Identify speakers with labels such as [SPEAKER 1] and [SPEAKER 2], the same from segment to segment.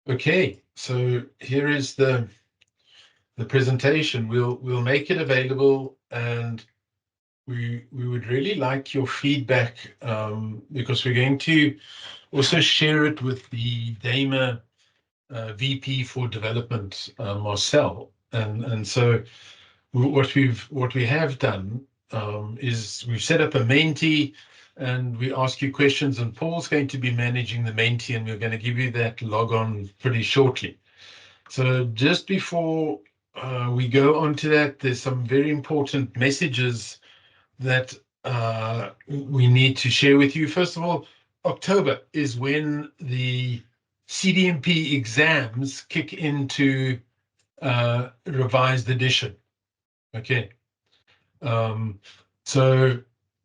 [SPEAKER 1] Okay, so here is the presentation. We'll make it available, and we would really like your feedback, because we're going to also share it with the DAMA VP for development, Marcel. And so what we have done, is we've set up a Menti, and we ask you questions, and Paul's going to be managing the Menti, and we're going to give you that log on pretty shortly. So just before we go on to that, there's some very important messages that we need to share with you. First of all, October is when the CDMP exams kick into revised edition. Okay.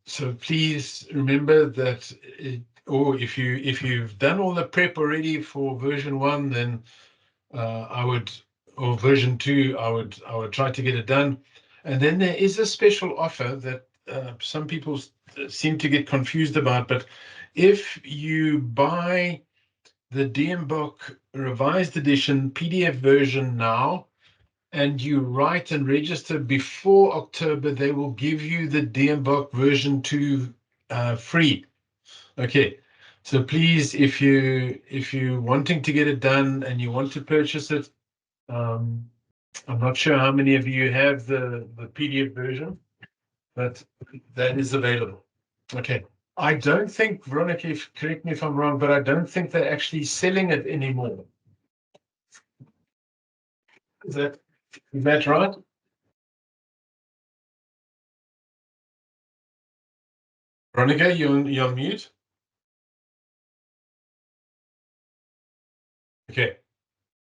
[SPEAKER 1] So please remember that, or if you've done all the prep already for version 1, then or version 2, I would try to get it done. And then there is a special offer that some people seem to get confused about. But if you buy the DMBOK revised edition PDF version now, and you write and register before October, they will give you the DMBOK version 2 free. Okay. So please, if you're wanting to get it done and you want to purchase it, I'm not sure how many of you have the PDF version, but that is available. Okay. I don't think, Veronica, correct me if I'm wrong, but I don't think they're actually selling it anymore. Is that right? Veronica, you're on mute. Okay.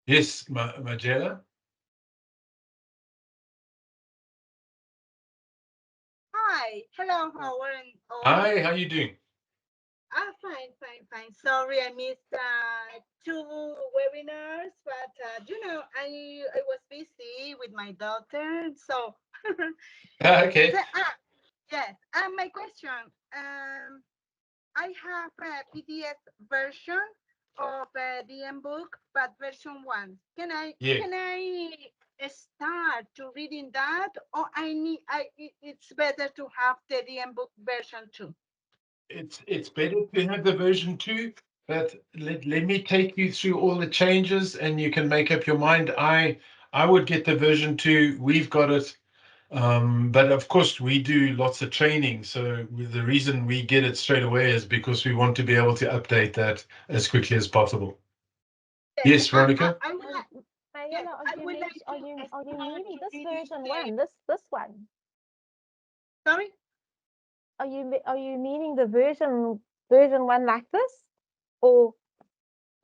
[SPEAKER 1] Yes, Majella.
[SPEAKER 2] Hi, hello, Howard.
[SPEAKER 1] Hi, how you doing?
[SPEAKER 2] Fine. Sorry, I missed 2 webinars, but I was busy with my daughter, so.
[SPEAKER 1] Okay.
[SPEAKER 2] So, yes. My question. I have a PDF version of the DMBOK, but version 1. Can I start to reading that, or it's better to have the DMBOK version 2?
[SPEAKER 1] It's better to have the version 2, but let me take you through all the changes, and you can make up your mind. I would get the version 2. We've got it. But of course, we do lots of training. So the reason we get it straight away is because we want to be able to update that as quickly as possible. Yes, Veronica?
[SPEAKER 2] I would like, yes, I would like to
[SPEAKER 3] are you
[SPEAKER 2] start
[SPEAKER 3] meaning this
[SPEAKER 2] reading
[SPEAKER 3] version
[SPEAKER 2] the.
[SPEAKER 3] 1? This one?
[SPEAKER 2] Sorry?
[SPEAKER 3] Are you meaning the version 1 like this, or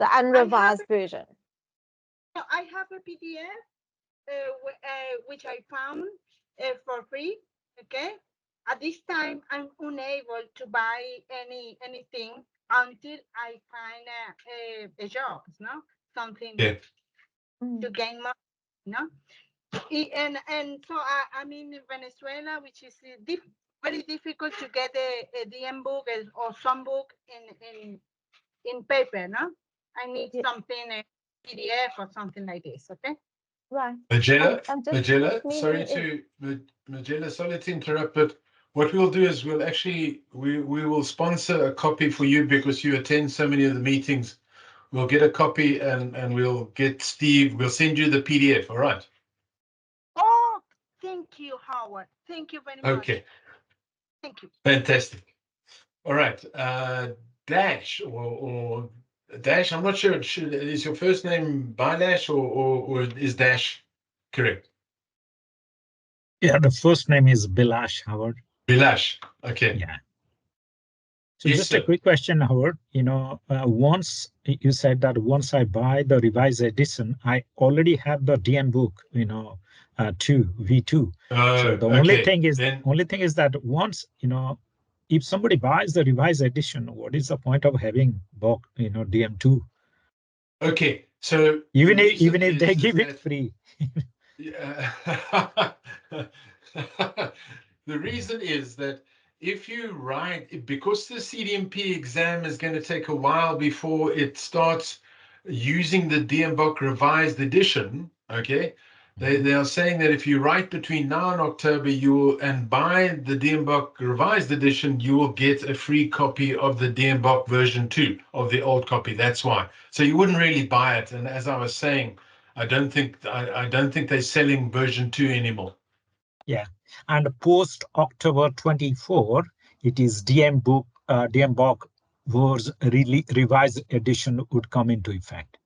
[SPEAKER 3] the unrevised version?
[SPEAKER 2] No, I have a PDF which I found for free. Okay. At this time, I'm unable to buy anything until I find a job, no, something to gain money, no. And so I'm in Venezuela, which is very difficult to get a DMBOK or some book in paper, no. I need something a PDF or something like this. Okay.
[SPEAKER 3] Right.
[SPEAKER 1] Majella, sorry to interrupt, but what we'll do is we will sponsor a copy for you because you attend so many of the meetings. We'll get a copy, and we'll get Steve. We'll send you the PDF. All right.
[SPEAKER 2] Oh, thank you, Howard. Thank you very much.
[SPEAKER 1] Okay.
[SPEAKER 2] Thank you.
[SPEAKER 1] Fantastic. All right. Dash or Dash. I'm not sure. Is your first name Bilash or is Dash correct?
[SPEAKER 4] Yeah, the first name is Bilash, Howard.
[SPEAKER 1] Bilash. Okay.
[SPEAKER 4] Yeah. So yes, just a quick question, Howard. Once you said that once I buy the revised edition, I already have the DMBOK, 2 V2. So the only thing is that once, if somebody buys the revised edition, what is the point of having BOK, DM2?
[SPEAKER 1] Okay, so
[SPEAKER 4] even if they give it free.
[SPEAKER 1] Yeah. The reason is that if you write, because the CDMP exam is going to take a while before it starts, using the DMBOK revised edition, okay, they are saying that if you write between now and October, and buy the DMBOK revised edition, you will get a free copy of the DMBOK version 2 of the old copy. That's why. So you wouldn't really buy it. And as I was saying, I don't think they're selling version 2 anymore.
[SPEAKER 4] Yeah, and post October 24, it is DMBOK revised edition would come into effect.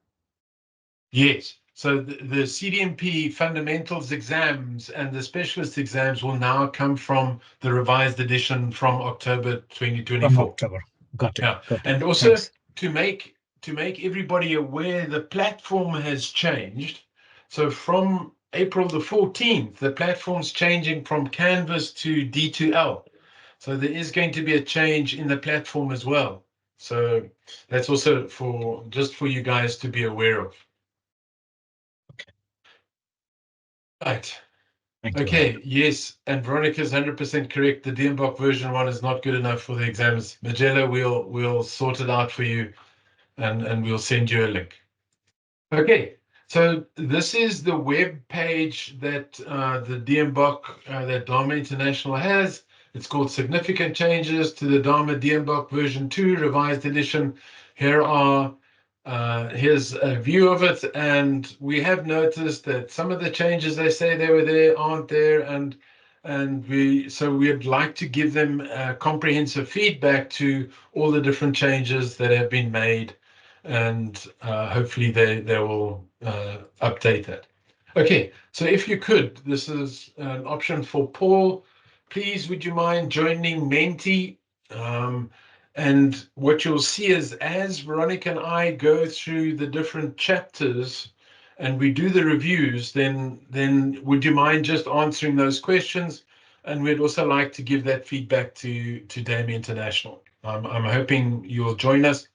[SPEAKER 1] Yes. So the CDMP fundamentals exams and the specialist exams will now come from the revised edition from October 2024.
[SPEAKER 4] From October. Got it.
[SPEAKER 1] Yeah.
[SPEAKER 4] Got it.
[SPEAKER 1] And also
[SPEAKER 4] Thanks.
[SPEAKER 1] to make everybody aware, the platform has changed. So from April the 14th, the platform's changing from Canvas to D2L. So there is going to be a change in the platform as well. So that's also just for you guys to be aware of.
[SPEAKER 4] Okay.
[SPEAKER 1] Right.
[SPEAKER 4] Thank you.
[SPEAKER 1] Okay, yes, and Veronica's 100% correct. The DMBOK version 1 is not good enough for the exams. Magella, we'll sort it out for you, and we'll send you a link. Okay, so this is the web page that the DMBOK, that Dharma International has. It's called Significant Changes to the Dharma DMBOK version 2 revised edition. Here's a view of it, and we have noticed that some of the changes they say they were there aren't there, and we'd like to give them comprehensive feedback to all the different changes that have been made, and hopefully they will update that. Okay, so if you could, this is an option for Paul. Please, would you mind joining Menti? And what you'll see is as Veronica and I go through the different chapters and we do the reviews, then would you mind just answering those questions? And we'd also like to give that feedback to DAME International. I'm hoping you'll join us.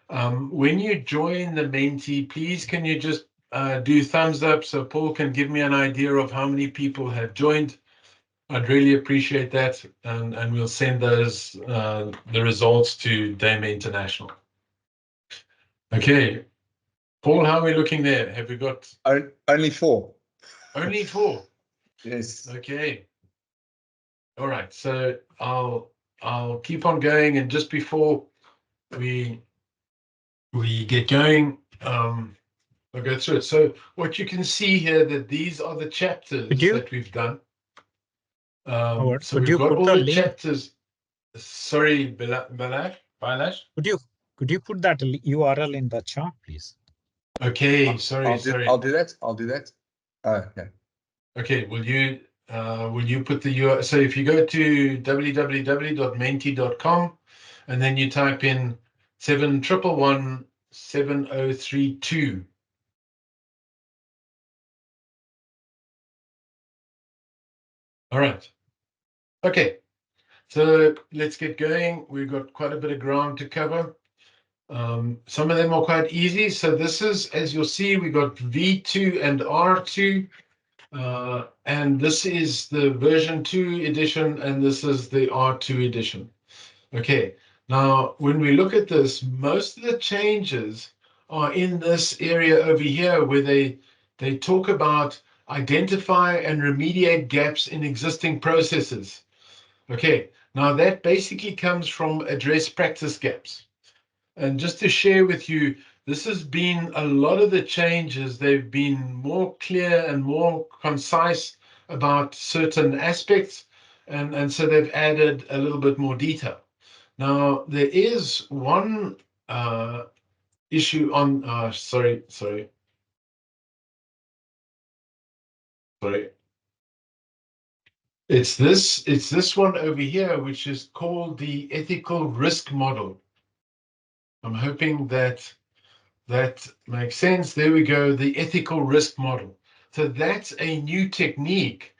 [SPEAKER 1] When you join the Menti, please can you just do thumbs up so Paul can give me an idea of how many people have joined. I'd really appreciate that, and we'll send those the results to DAME International. Okay, Paul, how are we looking there? Have we got
[SPEAKER 5] only 4?
[SPEAKER 1] Only 4.
[SPEAKER 5] Yes.
[SPEAKER 1] Okay. All right. So I'll keep on going, and just before we get going, I'll go through it. So what you can see here, that these are the chapters that we've done. So we've got all the chapters. Sorry, Bailash.
[SPEAKER 4] Could you put that URL in the chat, please?
[SPEAKER 1] Okay, sorry.
[SPEAKER 5] I'll do that. Okay.
[SPEAKER 1] Okay, will you put the URL? So if you go to www.menti.com and then you type in 711-7032. All right. Okay. So let's get going. We've got quite a bit of ground to cover. Some of them are quite easy. So this is, as you'll see, we got V2 and R2. And this is the version 2 edition, and this is the R2 edition. Okay, now when we look at this, most of the changes are in this area over here where they talk about identify and remediate gaps in existing processes. Okay, now that basically comes from address practice gaps. And just to share with you, this has been a lot of the changes. They've been more clear and more concise about certain aspects. And so they've added a little bit more detail. Now, there is one issue on, sorry. It's this one over here, which is called the ethical risk model. I'm hoping that makes sense. There we go, the ethical risk model. So that's a new technique,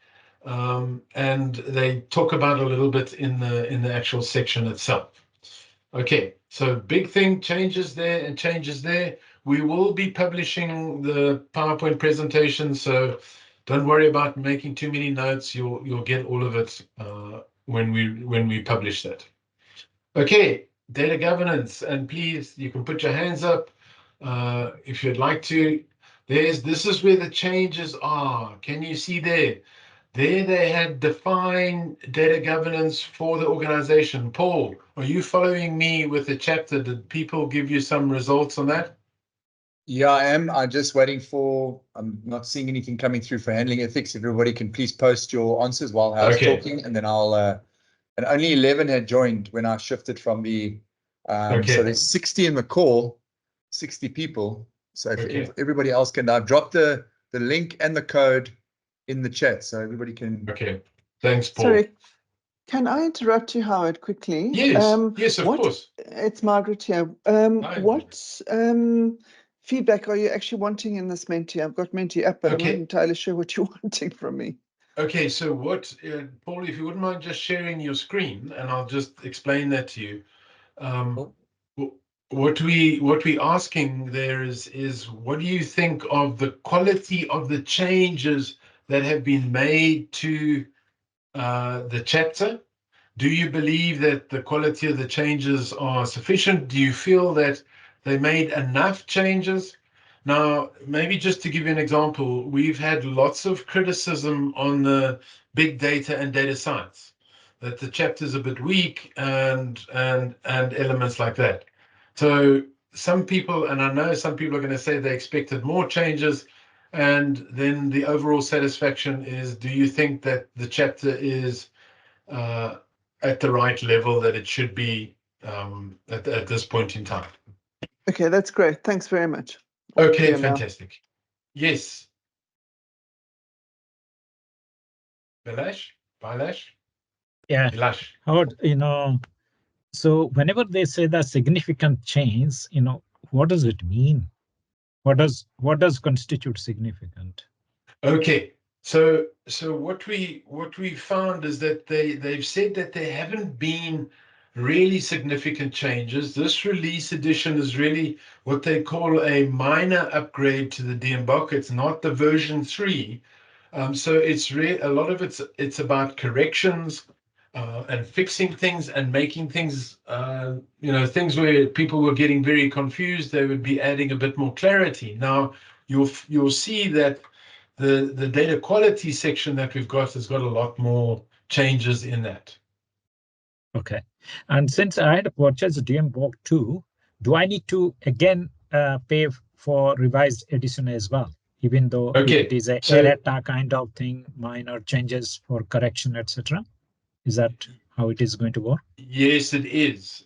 [SPEAKER 1] and they talk about a little bit in the actual section itself. Okay, so big thing, changes there and changes there. We will be publishing the PowerPoint presentation, so don't worry about making too many notes. You'll get all of it when we publish that. Okay, data governance, and please, you can put your hands up. if you'd like to. This is where the changes are. Can you see there? There they had defined data governance for the organization. Paul, are you following me with the chapter? Did people give you some results on that?
[SPEAKER 5] Yeah, I am. I'm just waiting for, I'm not seeing anything coming through for handling ethics. Everybody can please post your answers while I was
[SPEAKER 1] Okay.
[SPEAKER 5] talking, and then I'll, and only 11 had joined when I shifted from the,
[SPEAKER 1] Okay.
[SPEAKER 5] so there's 60 in the call, 60 people. So if
[SPEAKER 1] Okay.
[SPEAKER 5] everybody else can, I've dropped the link and the code in the chat, so everybody can.
[SPEAKER 1] Okay. Thanks, Paul.
[SPEAKER 6] Sorry, can I interrupt you, Howard, quickly?
[SPEAKER 1] Yes. Yes, of course.
[SPEAKER 6] It's Margaret here.
[SPEAKER 1] Hi.
[SPEAKER 6] What feedback are you actually wanting in this Menti? I've got Menti up, but I'm not
[SPEAKER 1] Okay.
[SPEAKER 6] entirely sure what you're wanting from me.
[SPEAKER 1] Okay, so what, Paul, if you wouldn't mind just sharing your screen, and I'll just explain that to you.
[SPEAKER 5] Cool.
[SPEAKER 1] What we asking there is what do you think of the quality of the changes that have been made to the chapter? Do you believe that the quality of the changes are sufficient? Do you feel that they made enough changes? Now, maybe just to give you an example, we've had lots of criticism on the big data and data science, that the chapter's a bit weak and elements like that. So some people, and I know some people are going to say they expected more changes, and then the overall satisfaction is, do you think that the chapter is at the right level that it should be at this point in time?
[SPEAKER 6] Okay, that's great. Thanks very much.
[SPEAKER 1] Okay, fantastic. Yes. Bilash?
[SPEAKER 4] Yeah,
[SPEAKER 1] Bilash.
[SPEAKER 4] Howard, so whenever they say that significant change, what does it mean? What does constitute significant?
[SPEAKER 1] Okay. So what we found is that they've said that there haven't been really significant changes. This release edition is really what they call a minor upgrade to the DMBOK. It's not the version 3. So it's a lot of it's about corrections and fixing things and making things, things where people were getting very confused. They would be adding a bit more clarity. Now you'll see that the data quality section that we've got has got a lot more changes in that.
[SPEAKER 4] Okay, and since I had purchased DMBOK 2, do I need to again pay for revised edition as well? Even though it is a errata kind of thing, minor changes for correction, etc. Is that how it is going to work?
[SPEAKER 1] Yes, it is.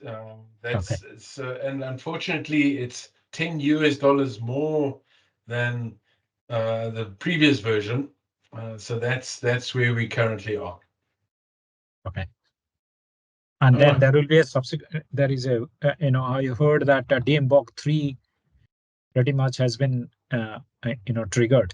[SPEAKER 4] Okay.
[SPEAKER 1] And unfortunately, it's $10 more than the previous version. So that's where we currently are.
[SPEAKER 4] Okay. And then there will be a subsequent. There is a I heard that DMBOK 3 pretty much has been triggered.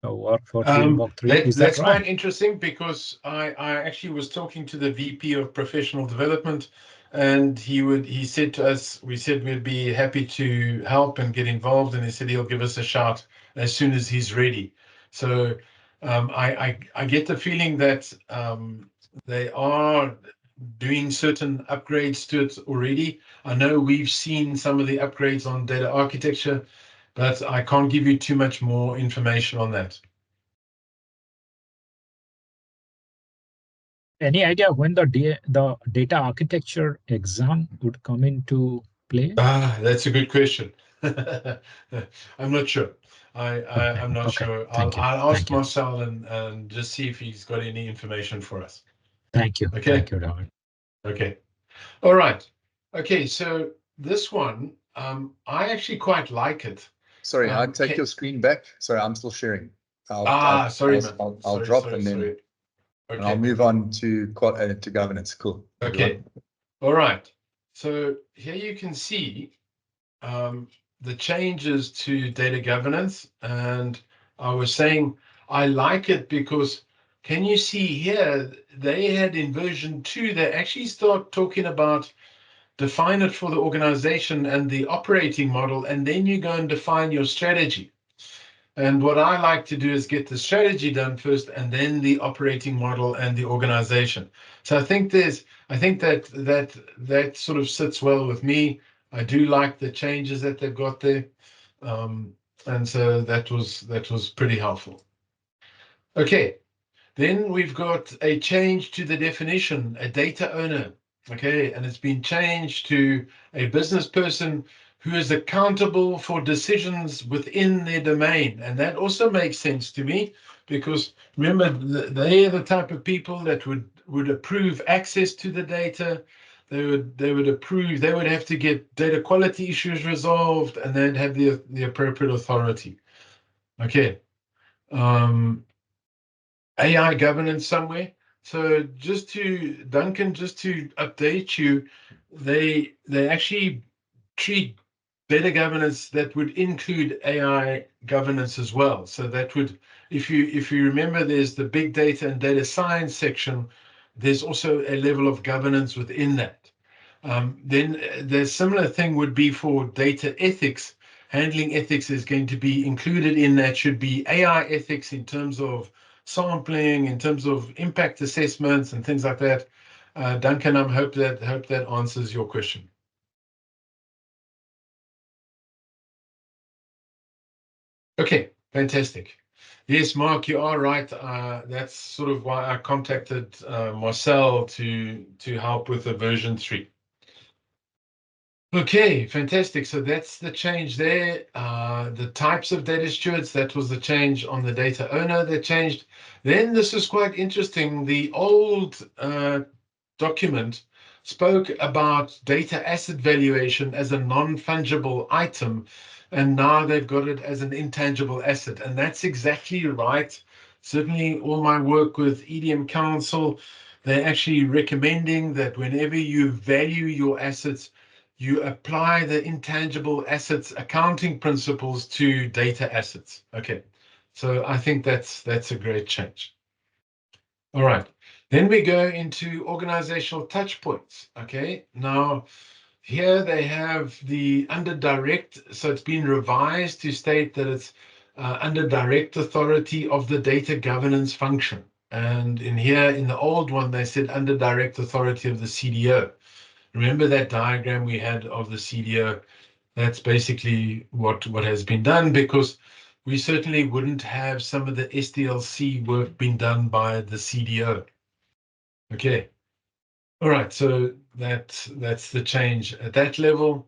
[SPEAKER 4] So work for DMBOK 3. Is that
[SPEAKER 1] That's
[SPEAKER 4] right?
[SPEAKER 1] quite interesting, because I actually was talking to the VP of Professional Development, and he said to us, we said we'd be happy to help and get involved, and he said he'll give us a shout as soon as he's ready. So I get the feeling that they are doing certain upgrades to it already. I know we've seen some of the upgrades on data architecture, but I can't give you too much more information on that.
[SPEAKER 4] Any idea when the data architecture exam would come into play?
[SPEAKER 1] That's a good question. I'm not sure. I'm not sure. I'll ask Marcel and just see if he's got any information for us.
[SPEAKER 4] Thank you.
[SPEAKER 1] Okay.
[SPEAKER 4] Thank you, Robert.
[SPEAKER 1] Okay. All right. Okay. So this one, I actually quite like it.
[SPEAKER 5] Sorry, I'll take your screen back. Sorry, I'm still sharing. Sorry, man. I'll drop and then
[SPEAKER 1] okay.
[SPEAKER 5] And I'll move on to governance. Cool.
[SPEAKER 1] Okay. All right. So here you can see the changes to data governance, and I was saying I like it because, can you see here, they had in version 2, they actually start talking about define it for the organization and the operating model, and then you go and define your strategy. And what I like to do is get the strategy done first, and then the operating model and the organization. So I think that sort of sits well with me. I do like the changes that they've got there. And so that was pretty helpful. Okay, then we've got a change to the definition, a data owner. Okay, and it's been changed to a business person who is accountable for decisions within their domain. And that also makes sense to me, because remember, they are the type of people that would approve access to the data. They would approve, they would have to get data quality issues resolved, and they'd have the appropriate authority. Okay. AI governance somewhere. So Duncan, just to update you, they actually treat data governance that would include AI governance as well. So that would, if you remember, there's the big data and data science section. There's also a level of governance within that. Then the similar thing would be for data ethics. Handling ethics is going to be included in that. Should be AI ethics in terms of sampling, in terms of impact assessments and things like that. Duncan, I hope that answers your question. Okay, fantastic. Yes, Mark, you are right. That's sort of why I contacted Marcel to help with the version 3. Okay, fantastic. So that's the change there. The types of data stewards, that was the change on the data owner that changed. Then this is quite interesting. The old document spoke about data asset valuation as a non-fungible item, and now they've got it as an intangible asset. And that's exactly right. Certainly all my work with EDM Council, they're actually recommending that whenever you value your assets, you apply the intangible assets accounting principles to data assets. Okay, so I think that's a great change. All right, then we go into organizational touch points. Okay, now here they have the under direct, so it's been revised to state that it's under direct authority of the data governance function. And in here, in the old one, they said under direct authority of the CDO. Remember that diagram we had of the CDO? That's basically what has been done, because we certainly wouldn't have some of the SDLC work being done by the CDO. Okay. All right. So that's the change at that level.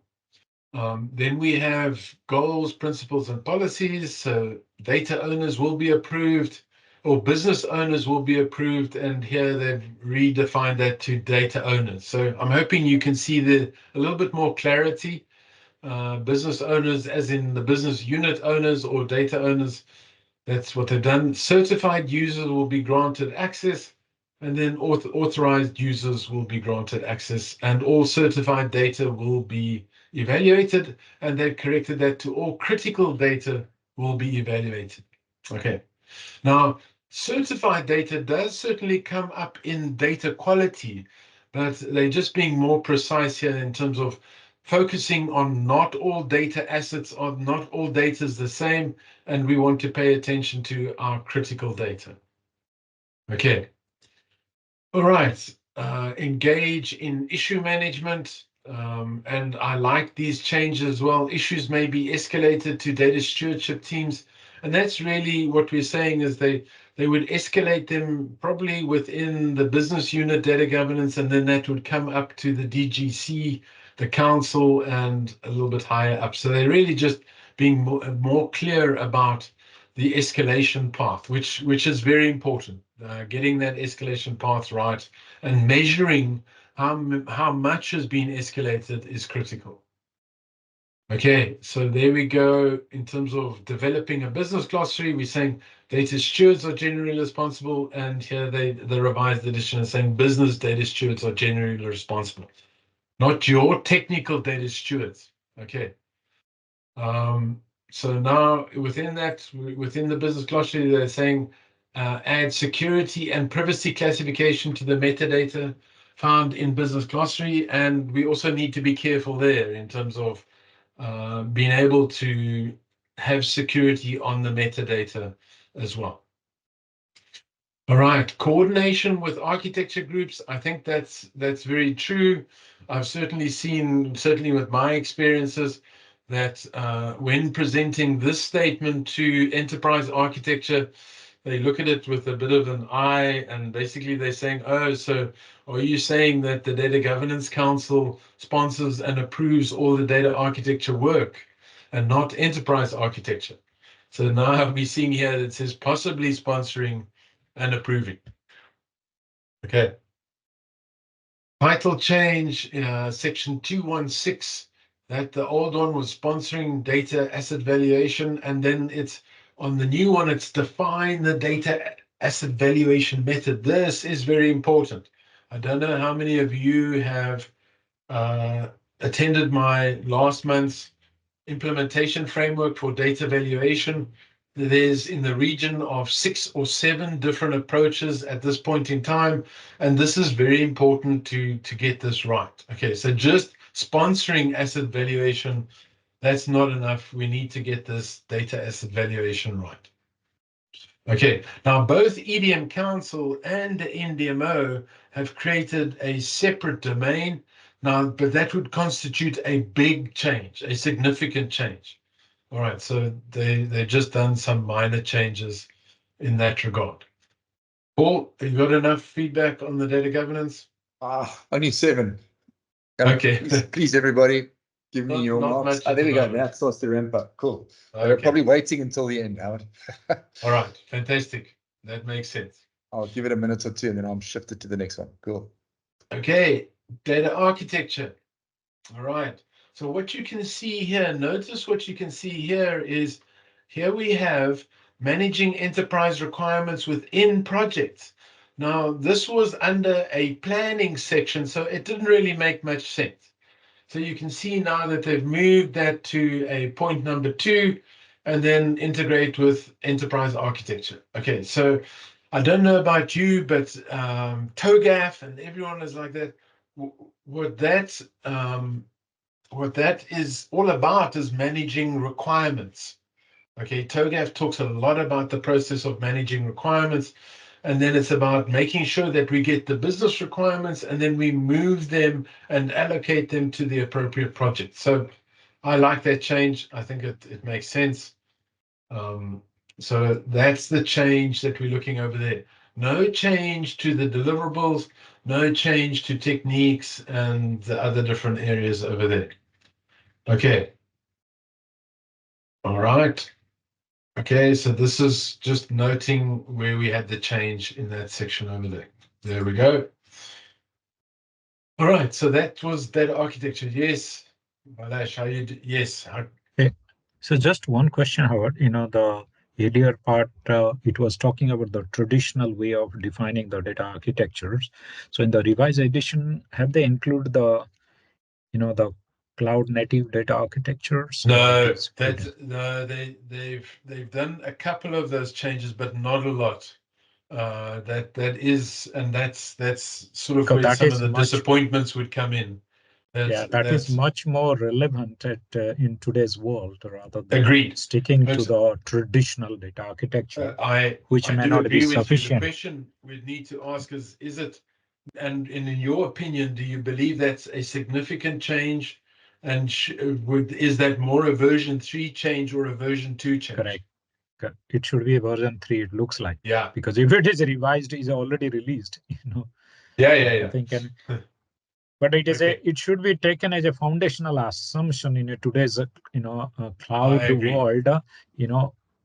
[SPEAKER 1] Then we have goals, principles, and policies. So data owners will be approved, or business owners will be approved, and here they've redefined that to data owners. So I'm hoping you can see a little bit more clarity. Business owners, as in the business unit owners or data owners, that's what they've done. Certified users will be granted access, and then authorized users will be granted access, and all certified data will be evaluated, and they've corrected that to all critical data will be evaluated. Okay. Now, certified data does certainly come up in data quality, but they're just being more precise here in terms of focusing on not all data assets, or not all data is the same, and we want to pay attention to our critical data. Okay. All right. Engage in issue management. And I like these changes as well. Issues may be escalated to data stewardship teams. And that's really what we're saying, is they would escalate them probably within the business unit data governance, and then that would come up to the DGC, the council, and a little bit higher up. So they're really just being more clear about the escalation path, which is very important. Getting that escalation path right and measuring how much has been escalated is critical. Okay, so there we go. In terms of developing a business glossary, we're saying data stewards are generally responsible, and here the revised edition is saying business data stewards are generally responsible, not your technical data stewards. Okay. So now within that, within the business glossary, they're saying add security and privacy classification to the metadata found in business glossary. And we also need to be careful there in terms of being able to have security on the metadata as well. All right, coordination with architecture groups. I think that's very true. I've certainly seen, certainly with my experiences, that when presenting this statement to enterprise architecture, they look at it with a bit of an eye, and basically they're saying, oh, so are you saying that the Data Governance Council sponsors and approves all the data architecture work and not enterprise architecture? So now I'll be seeing here that it says possibly sponsoring and approving. Okay. Title change, section 216, that the old one was sponsoring data asset valuation, and then it's on the new one, it's define the data asset valuation method. This is very important. I don't know how many of you have attended my last month's implementation framework for data valuation. There's in the region of 6 or 7 different approaches at this point in time, and this is very important to get this right. Okay, so just sponsoring asset valuation, that's not enough. We need to get this data asset valuation right. Okay, now both EDM Council and the NDMO have created a separate domain now, but that would constitute a big change, a significant change. All right, so they've just done some minor changes in that regard. Paul, you got enough feedback on the data governance?
[SPEAKER 5] Only 7.
[SPEAKER 1] Okay.
[SPEAKER 5] Please, everybody, give me your
[SPEAKER 1] Not
[SPEAKER 5] marks.
[SPEAKER 1] much at
[SPEAKER 5] There
[SPEAKER 1] the
[SPEAKER 5] we go.
[SPEAKER 1] moment.
[SPEAKER 5] That starts to ramp up. Cool.
[SPEAKER 1] Okay.
[SPEAKER 5] They're probably waiting until the end, Howard.
[SPEAKER 1] All right, fantastic. That makes sense.
[SPEAKER 5] I'll give it a minute or 2 and then I'll shift it to the next one. Cool.
[SPEAKER 1] Okay, data architecture. All right. So what you can see here, notice what you can see here is, here we have managing enterprise requirements within projects. Now, this was under a planning section, so it didn't really make much sense. So you can see now that they've moved that to a point number 2 and then integrate with enterprise architecture. Okay, so I don't know about you, but TOGAF and everyone is like that. What that is all about is managing requirements. Okay, TOGAF talks a lot about the process of managing requirements, and then it's about making sure that we get the business requirements and then we move them and allocate them to the appropriate project. So I like that change. I think it makes sense. So that's the change that we're looking over there. No change to the deliverables, no change to techniques and the other different areas over there. Okay. All right. Okay, so this is just noting where we had the change in that section over there. There we go. All right, so that was data architecture. Yes, Balash, how you do? Yes.
[SPEAKER 4] Okay. So just one question, Howard. The earlier part, it was talking about the traditional way of defining the data architectures. So in the revised edition, have they included the, the cloud native data architectures?
[SPEAKER 1] No, they've done a couple of those changes, but not a lot. That's sort of where some of the disappointments would come in.
[SPEAKER 4] That is much more relevant in today's world rather than
[SPEAKER 1] agreed.
[SPEAKER 4] Sticking to the traditional data architecture, which may not be sufficient.
[SPEAKER 1] The question we need to ask is it, and in your opinion, do you believe that's a significant change? And is that more a version 3 change or a version 2 change?
[SPEAKER 4] Correct. It should be a version 3, it looks like.
[SPEAKER 1] Yeah.
[SPEAKER 4] Because if it is revised, it's already released,
[SPEAKER 1] Yeah.
[SPEAKER 4] I think, but it is it should be taken as a foundational assumption in today's, cloud world.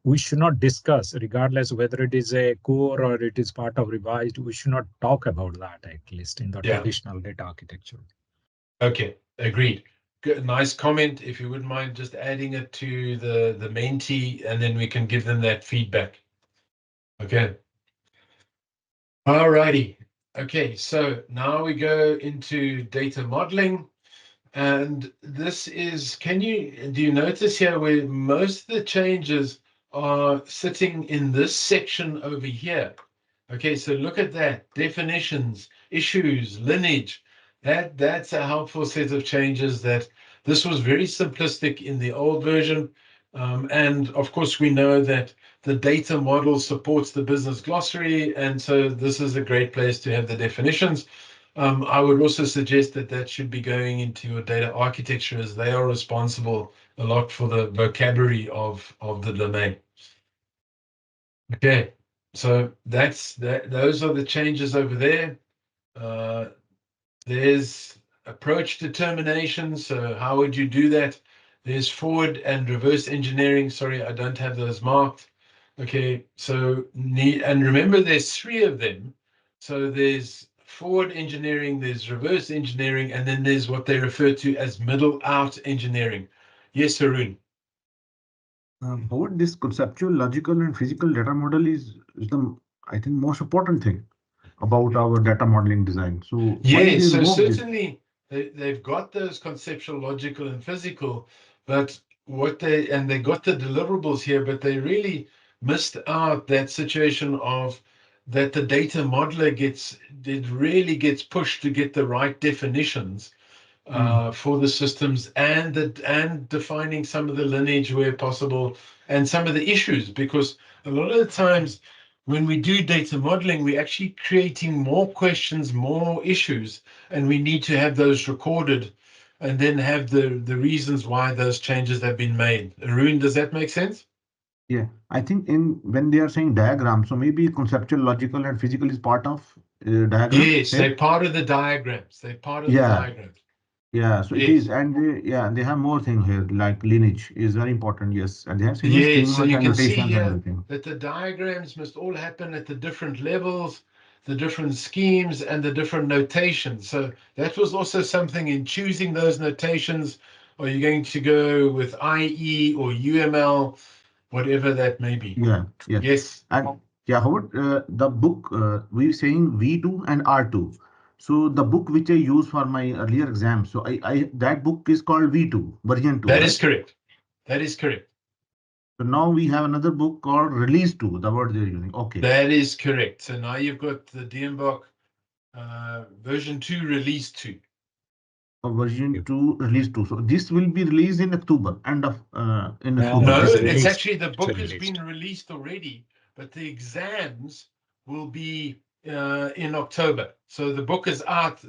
[SPEAKER 4] We should not discuss, regardless whether it is a core or it is part of revised. We should not talk about that, at least in the traditional data architecture.
[SPEAKER 1] Okay, agreed. Good, nice comment. If you wouldn't mind just adding it to the Mentee, and then we can give them that feedback. Okay. All righty. Okay, so now we go into data modeling. And this is, do you notice here where most of the changes are sitting in this section over here? Okay, so look at that, definitions, issues, lineage. That's a helpful set of changes. That this was very simplistic in the old version. And of course, we know that the data model supports the business glossary, and so this is a great place to have the definitions. I would also suggest that that should be going into your data architecture, as they are responsible a lot for the vocabulary of the domain. Okay, so that's that. Those are the changes over there. There's approach determination. So how would you do that? There's forward and reverse engineering. Sorry, I don't have those marked. Okay, so and remember there's three of them. So there's forward engineering, there's reverse engineering, and then there's what they refer to as middle out engineering. Yes, Arun.
[SPEAKER 7] Howard, this conceptual, logical, and physical data model is the, I think, most important thing about our data modeling design. So why
[SPEAKER 1] Yeah,
[SPEAKER 7] they
[SPEAKER 1] so
[SPEAKER 7] remove this?
[SPEAKER 1] certainly they've got those conceptual, logical, and physical, but they got the deliverables here, but they really missed out that situation of that the data modeler really gets pushed to get the right definitions for the systems and defining some of the lineage where possible and some of the issues, because a lot of the times when we do data modeling, we're actually creating more questions, more issues, and we need to have those recorded and then have the reasons why those changes have been made. Arun, does that make sense?
[SPEAKER 7] Yeah, I think in when they are saying diagram, so maybe conceptual, logical, and physical is part of diagram
[SPEAKER 1] Yes,
[SPEAKER 7] here.
[SPEAKER 1] they're part of the diagrams. They're part of the
[SPEAKER 7] Yeah,
[SPEAKER 1] diagrams.
[SPEAKER 7] yeah. So it is,
[SPEAKER 1] Yes.
[SPEAKER 7] and they have more thing here like lineage is very important. Yes, and they have similar
[SPEAKER 1] Yes, so
[SPEAKER 7] schemas
[SPEAKER 1] you
[SPEAKER 7] and
[SPEAKER 1] can see
[SPEAKER 7] notations and
[SPEAKER 1] here
[SPEAKER 7] everything.
[SPEAKER 1] that the diagrams must all happen at the different levels, the different schemes, and the different notations. So that was also something in choosing those notations. Are you going to go with IE or UML, whatever that may be?
[SPEAKER 7] Yeah, yeah.
[SPEAKER 1] Yes.
[SPEAKER 7] And yeah, Howard, the book we're saying V2 and R2. So the book which I use for my earlier exam, so I that book is called V2 version 2,
[SPEAKER 1] That is
[SPEAKER 7] right?
[SPEAKER 1] correct. That is correct.
[SPEAKER 7] So now we have another book called Release 2, the word they're using. Okay.
[SPEAKER 1] That is correct. So now you've got the DMBOK version 2, release 2.
[SPEAKER 7] Version 2 release 2. So this will be released in October, end of in
[SPEAKER 4] No,
[SPEAKER 7] October,
[SPEAKER 1] No,
[SPEAKER 4] it is
[SPEAKER 7] right?
[SPEAKER 1] it's
[SPEAKER 4] released.
[SPEAKER 1] actually the
[SPEAKER 4] It's
[SPEAKER 1] book has
[SPEAKER 4] released.
[SPEAKER 1] been released already, but the exams will be in October. So the book is out.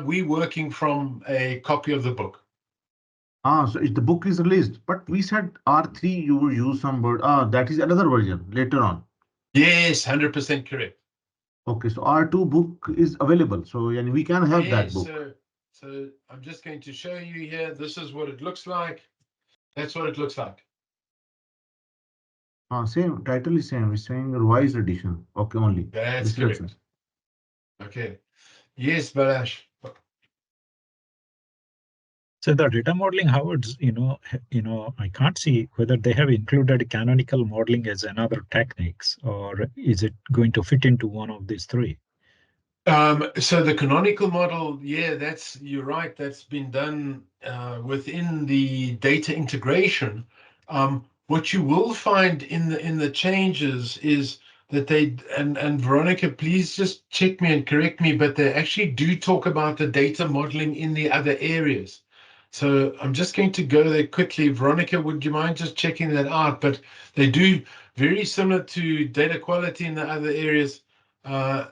[SPEAKER 1] We working from a copy of the book.
[SPEAKER 7] So the book is released, but we said R3 you will use some word. That is another version later on.
[SPEAKER 1] Yes, 100% correct.
[SPEAKER 7] Okay, so R2 book is available. So and we can have that
[SPEAKER 1] Yes,
[SPEAKER 7] book.
[SPEAKER 1] so I'm just going to show you here. This is what it looks like. That's what it looks like.
[SPEAKER 7] Same title is same. It's saying revised edition. Okay, only.
[SPEAKER 1] That's
[SPEAKER 7] This is also.
[SPEAKER 1] correct. Okay. Yes, Balash.
[SPEAKER 4] So the data modeling, Howard, I can't see whether they have included canonical modeling as another techniques, or is it going to fit into one of these three?
[SPEAKER 1] So the canonical model, yeah, you're right. That's been done within the data integration. What you will find in the changes is that and Veronica, please just check me and correct me, but they actually do talk about the data modeling in the other areas. So I'm just going to go there quickly. Veronica, would you mind just checking that out? But they do very similar to data quality in the other areas. Uh,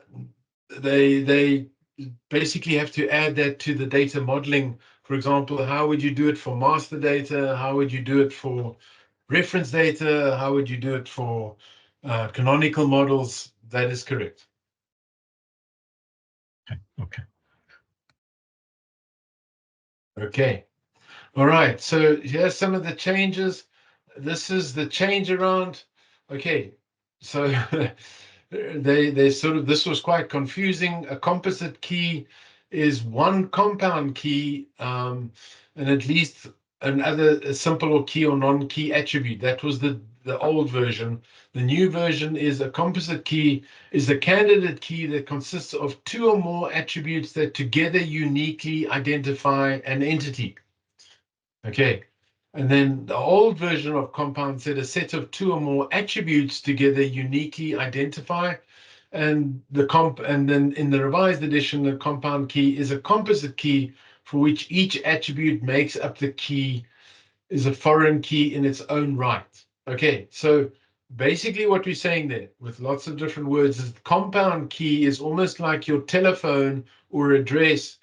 [SPEAKER 1] they basically have to add that to the data modeling. For example, how would you do it for master data? How would you do it for reference data? How would you do it for canonical models? That is correct.
[SPEAKER 4] Okay.
[SPEAKER 1] Okay. All right. So here's some of the changes. This is the change around. Okay. So they sort of, this was quite confusing. A composite key is one compound key, and at least another simple or key or non-key attribute. That was the old version. The new version is a composite key is a candidate key that consists of two or more attributes that together uniquely identify an entity. Okay. And then the old version of compound said a set of two or more attributes together uniquely identify. And then in the revised edition, the compound key is a composite key for which each attribute makes up the key is a foreign key in its own right. Okay, so basically what we're saying there with lots of different words is the compound key is almost like your telephone or address.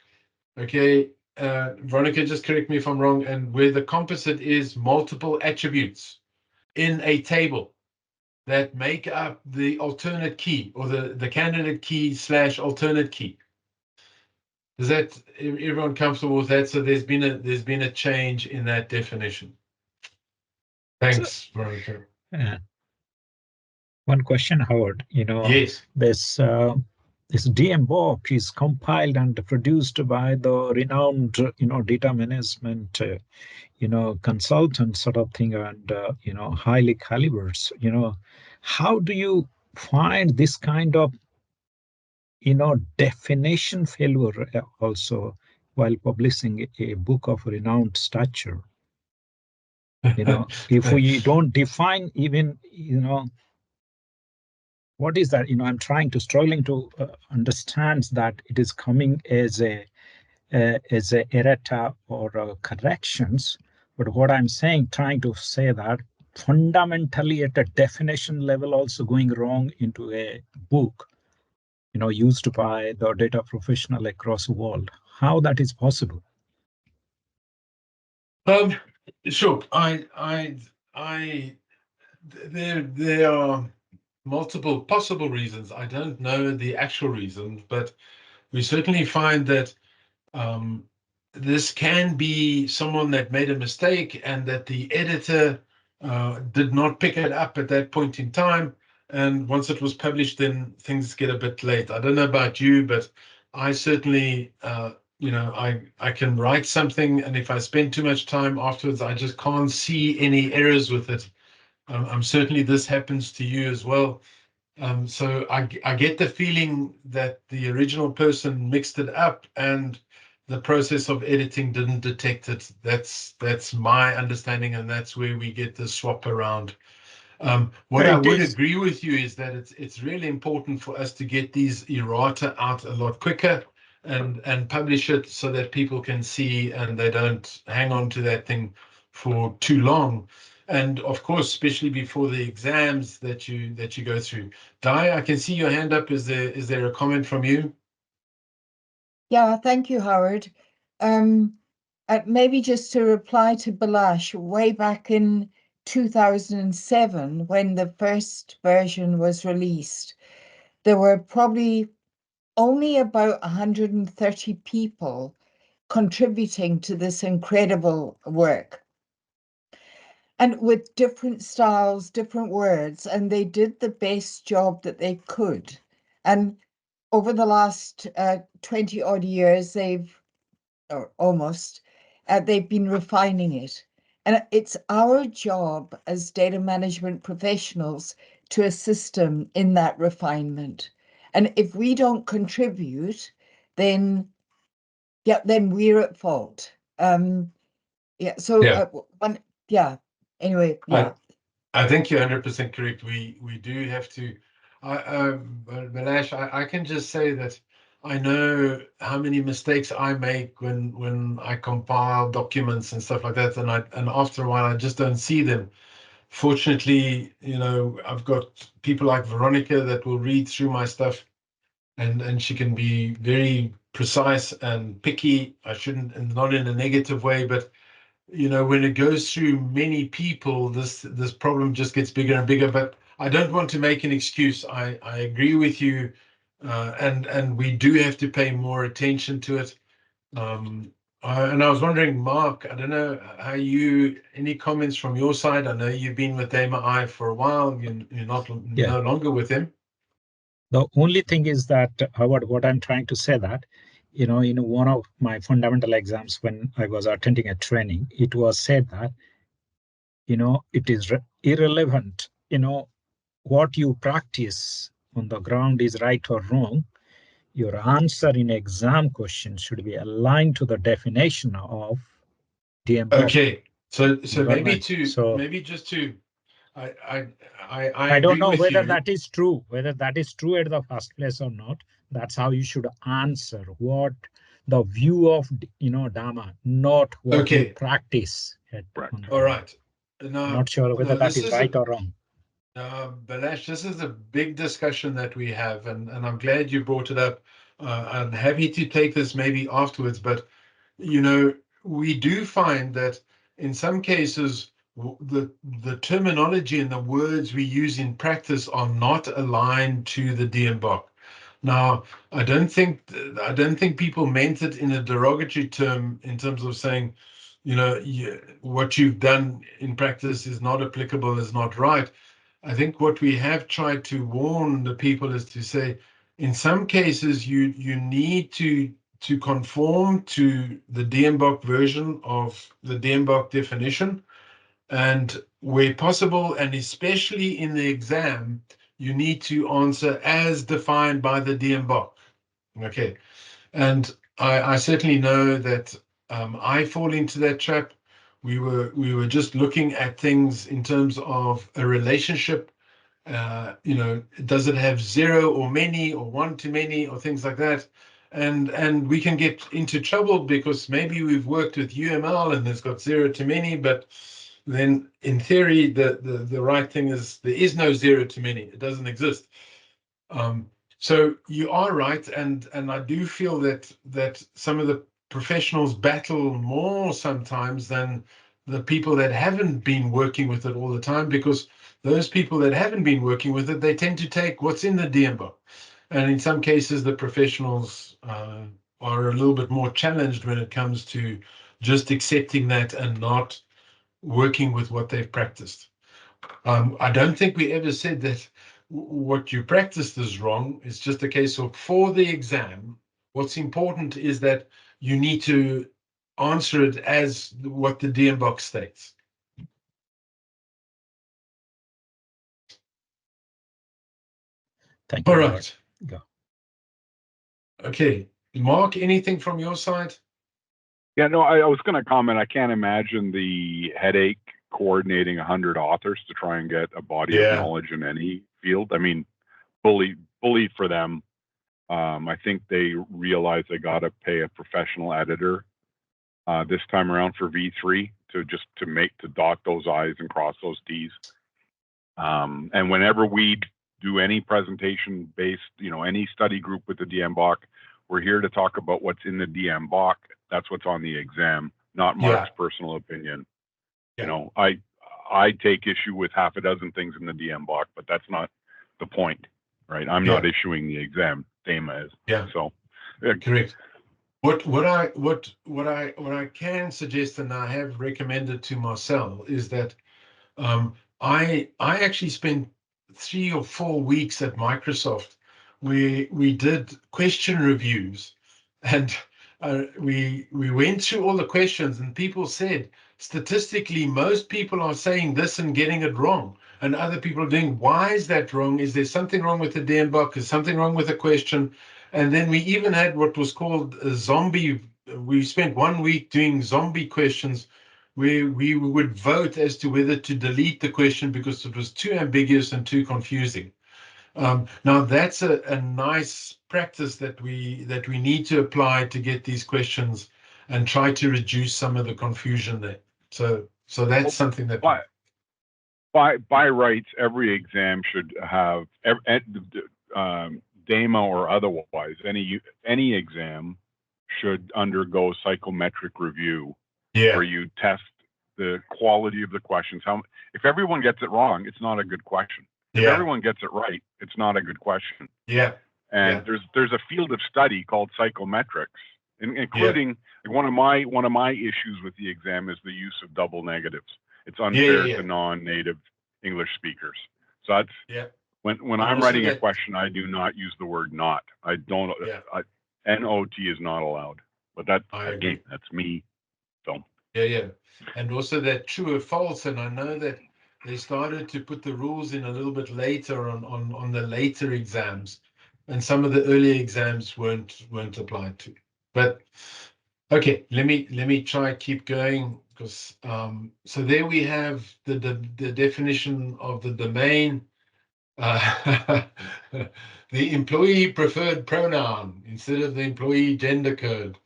[SPEAKER 1] Okay, Veronica, just correct me if I'm wrong, and where the composite is multiple attributes in a table that make up the alternate key or the candidate key / alternate key. Is that everyone comfortable with that? So there's been a change in that definition. Thanks, Veronica.
[SPEAKER 4] One question, Howard.
[SPEAKER 1] Yes.
[SPEAKER 4] This DMBOK is compiled and produced by the renowned, data management, consultant sort of thing, and highly calibers. How do you find this kind of definition failure also while publishing a book of renowned stature? If we don't define even, what is that? I'm struggling to understand that it is coming as a errata or corrections. But what I'm trying to say that fundamentally at a definition level also going wrong into a book, used by the data professional across the world. How that is possible?
[SPEAKER 1] Sure. There are multiple possible reasons. I don't know the actual reasons, but we certainly find that this can be someone that made a mistake and that the editor did not pick it up at that point in time. And once it was published, then things get a bit late. I don't know about you, but I certainly, I can write something, and if I spend too much time afterwards, I just can't see any errors with it. Certainly this happens to you as well. So I get the feeling that the original person mixed it up and the process of editing didn't detect it. That's my understanding, and that's where we get the swap around. What I would agree with you is that it's really important for us to get these errata out a lot quicker and publish it so that people can see and they don't hang on to that thing for too long. And of course, especially before the exams that you go through. Di, I can see your hand up. Is there a comment from you?
[SPEAKER 8] Yeah, thank you, Howard. Maybe just to reply to Balash, way back in 2007, when the first version was released, there were probably only about 130 people contributing to this incredible work. And with different styles, different words, and they did the best job that they could. And over the last 20 odd years, they've been refining it. And it's our job as data management professionals to assist them in that refinement. And if we don't contribute, then we're at fault. Anyway, yeah.
[SPEAKER 1] I think you're 100% correct. We do have to. Balash, I can just say that I know how many mistakes I make when I compile documents and stuff like that, and after a while I just don't see them. Fortunately, I've got people like Veronica that will read through my stuff, and she can be very precise and picky. I shouldn't, and not in a negative way, but when it goes through many people, this problem just gets bigger and bigger. But I don't want to make an excuse. I agree with you, and we do have to pay more attention to it. And I was wondering, Mark, I don't know how any comments from your side? I know you've been with DMI for a while. You're not no longer with him.
[SPEAKER 4] The only thing is that, Howard, what I'm trying to say that, in one of my fundamental exams when I was attending a training, it was said that, it is irrelevant, what you practice on the ground is right or wrong. Your answer in exam question should be aligned to the definition of DMBOK.
[SPEAKER 1] Okay, so just to I
[SPEAKER 4] don't know whether that is true, at the first place or not. That's how you should answer. What the view of, Dharma, not what you
[SPEAKER 1] Okay.
[SPEAKER 4] practice.
[SPEAKER 9] Correct.
[SPEAKER 1] All right. Now,
[SPEAKER 4] Not sure whether that is right or wrong.
[SPEAKER 1] Balash, this is a big discussion that we have, and I'm glad you brought it up. I'm happy to take this maybe afterwards, but we do find that in some cases the terminology and the words we use in practice are not aligned to the DMBOK. Now, I don't think people meant it in a derogatory term in terms of saying, what you've done in practice is not applicable, is not right. I think what we have tried to warn the people is to say, in some cases, you need to conform to the DMBOK version of the DMBOK definition, and where possible, and especially in the exam, you need to answer as defined by the DMBOK. Okay, and I certainly know that I fall into that trap. We were just looking at things in terms of a relationship. Does it have zero or many or one to many or things like that? And we can get into trouble because maybe we've worked with UML and it's got zero to many, but then in theory, the right thing is there is no zero to many. It doesn't exist. So you are right, and I do feel that some of the professionals battle more sometimes than the people that haven't been working with it all the time, because those people that haven't been working with it, they tend to take what's in the DMBOK. And in some cases, the professionals are a little bit more challenged when it comes to just accepting that and not working with what they've practiced. I don't think we ever said that what you practiced is wrong. It's just a case of, for the exam, what's important is that you need to answer it as what the DMBOK states.
[SPEAKER 4] Thank you.
[SPEAKER 1] All right.
[SPEAKER 4] Go.
[SPEAKER 1] Okay. Mark, anything from your side?
[SPEAKER 9] Yeah, no, I was going to comment. I can't imagine the headache coordinating 100 authors to try and get a body of knowledge in any field. I mean, bully for them. I think they realize they got to pay a professional editor this time around for V3 to dot those I's and cross those T's. And whenever we do any presentation based, any study group with the DMBOK, we're here to talk about what's in the DMBOK. That's what's on the exam, not Mark's personal opinion.
[SPEAKER 1] Yeah.
[SPEAKER 9] I take issue with half a dozen things in the DMBOK, but that's not the point, right? I'm not issuing the exam. DEMA is.
[SPEAKER 1] Yeah.
[SPEAKER 9] So
[SPEAKER 1] correct. What I can suggest, and I have recommended to Marcel, is that I actually spent 3 or 4 weeks at Microsoft where we did question reviews, and we went through all the questions, and people said statistically most people are saying this and getting it wrong, and other people are doing, why is that wrong? Is there something wrong with the DMBOK? Is something wrong with the question? And then we even had what was called a zombie. We spent 1 week doing zombie questions where we would vote as to whether to delete the question because it was too ambiguous and too confusing. Now that's a nice practice that we need to apply to get these questions and try to reduce some of the confusion there. So that's something that
[SPEAKER 9] by rights, every exam should have DEMA or otherwise, any exam should undergo psychometric review, where you test the quality of the questions. If everyone gets it wrong, it's not a good question. If everyone gets it right, it's not a good question. And there's a field of study called psychometrics, including one of my issues with the exam is the use of double negatives. It's unfair to non-native English speakers. So that's when I'm writing a question, I do not use the word not. I don't. NOT is not allowed. But that's me. So
[SPEAKER 1] and also that true or false. And I know that they started to put the rules in a little bit later on the later exams, and some of the earlier exams weren't applied to. But okay, let me try keep going, because so there we have the definition of the domain. The employee preferred pronoun instead of the employee gender code,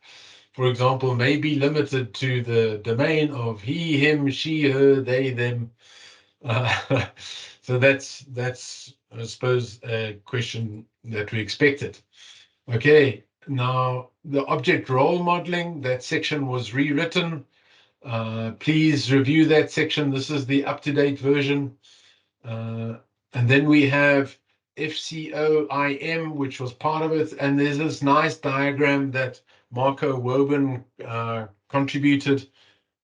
[SPEAKER 1] for example, may be limited to the domain of he, him, she, her, they, them. So that's I suppose a question that we expected. Okay, now the object role modeling, that section was rewritten. Please review that section. This is the up-to-date version. And then we have FCOIM, which was part of it. And there's this nice diagram that Marco Woben contributed.